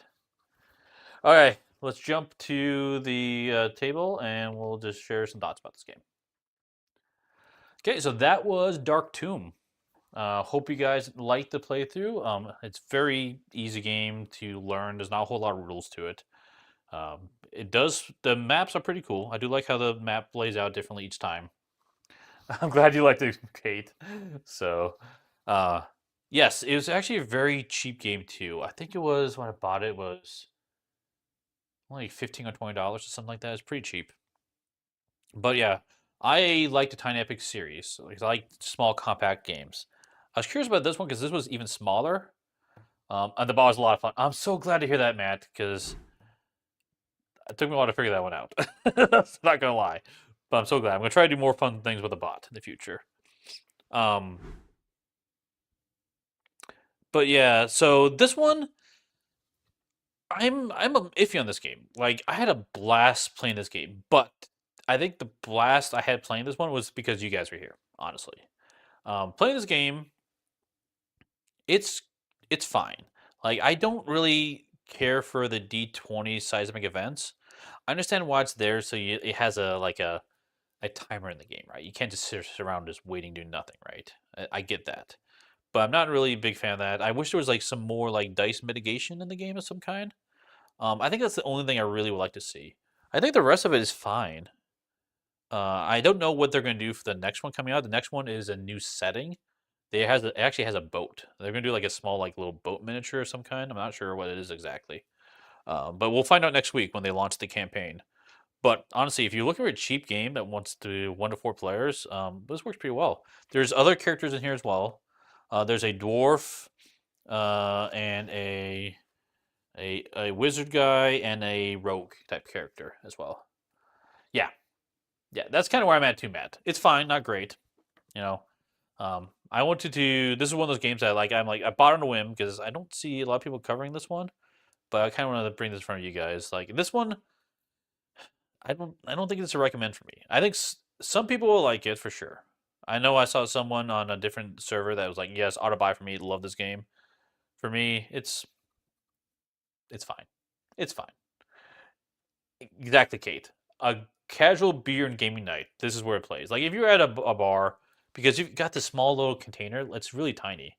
All right, let's jump to the table and we'll just share some thoughts about this game. Okay, so that was Dark Tomb. Hope you guys liked the playthrough. It's very easy game to learn. There's not a whole lot of rules to it. The maps are pretty cool. I do like how the map lays out differently each time. I'm glad you liked it, Kate. So, yes, it was actually a very cheap game too. I think it was when I bought it was only $15 or $20 or something like that. It's pretty cheap. But yeah, I like the Tiny Epic series. I like small, compact games. I was curious about this one because this was even smaller. And the ball was a lot of fun. I'm so glad to hear that, Matt, because it took me a while to figure that one out. Not gonna lie, but I'm so glad. I'm gonna try to do more fun things with the bot in the future. But yeah, so this one, I'm iffy on this game. Like I had a blast playing this game, but I think the blast I had playing this one was because you guys were here. Honestly, playing this game, it's it's fine. Like I don't really care for the D20 seismic events. I understand why it's there, so it has a timer in the game, right? You can't just sit around just waiting doing nothing, right? I get that, but I'm not really a big fan of that. I wish there was like some more like dice mitigation in the game of some kind. I think that's the only thing I really would like to see. I think the rest of it is fine. I don't know what they're going to do for the next one coming out. The next one is a new setting. It actually has a boat. They're going to do like a small like little boat miniature of some kind. I'm not sure what it is exactly. But we'll find out next week when they launch the campaign. But honestly, if you're looking for a cheap game that wants to do 1 to 4 players, this works pretty well. There's other characters in here as well. There's a dwarf and a wizard guy and a rogue type character as well. Yeah, yeah, that's kind of where I'm at too, Matt. It's fine, not great. You know, I wanted to. This is one of those games I like. I bought on a whim because I don't see a lot of people covering this one, but I kind of wanted to bring this in front of you guys. Like this one, I don't think it's a recommend for me. I think some people will like it for sure. I know I saw someone on a different server that was like, "Yes, auto buy for me. Love this game." For me, it's fine. It's fine. Exactly, Kate. A casual beer and gaming night. This is where it plays. Like if you're at a bar because you've got this small little container, it's really tiny.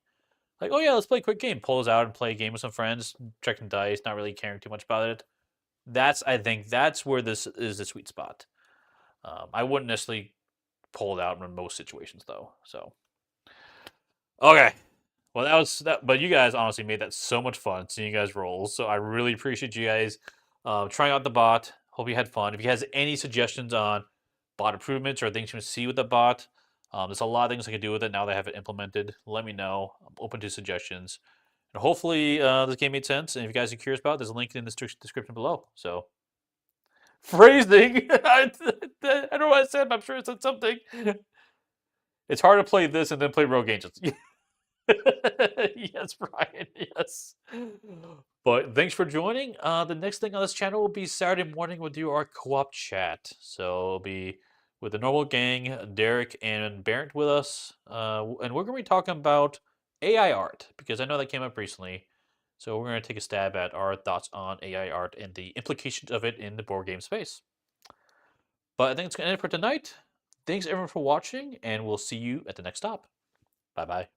Like, oh yeah, let's play a quick game. Pulls out and play a game with some friends, checking dice, not really caring too much about it. I think that's where this is the sweet spot. I wouldn't necessarily pull it out in most situations though. So okay, well that was that. But you guys honestly made that so much fun seeing you guys roll. So I really appreciate you guys trying out the bot. Hope you had fun. If you guys any suggestions on bot improvements or things you want to see with the bot, there's a lot of things I can do with it now that I have it implemented. Let me know. I'm open to suggestions. And hopefully this game made sense. And if you guys are curious about it, there's a link in the description below. So phrasing. I don't know what I said, but I'm sure it said something. It's hard to play this and then play Rogue Angels. Yes, Brian. Yes. But thanks for joining. The next thing on this channel will be Saturday morning. We'll do our co-op chat. So it'll be with the normal gang, Derek and Barrett with us. And we're going to be talking about AI art because I know that came up recently. So we're going to take a stab at our thoughts on AI art and the implications of it in the board game space. But I think it's going to end it for tonight. Thanks everyone for watching, and we'll see you at the next stop. Bye-bye.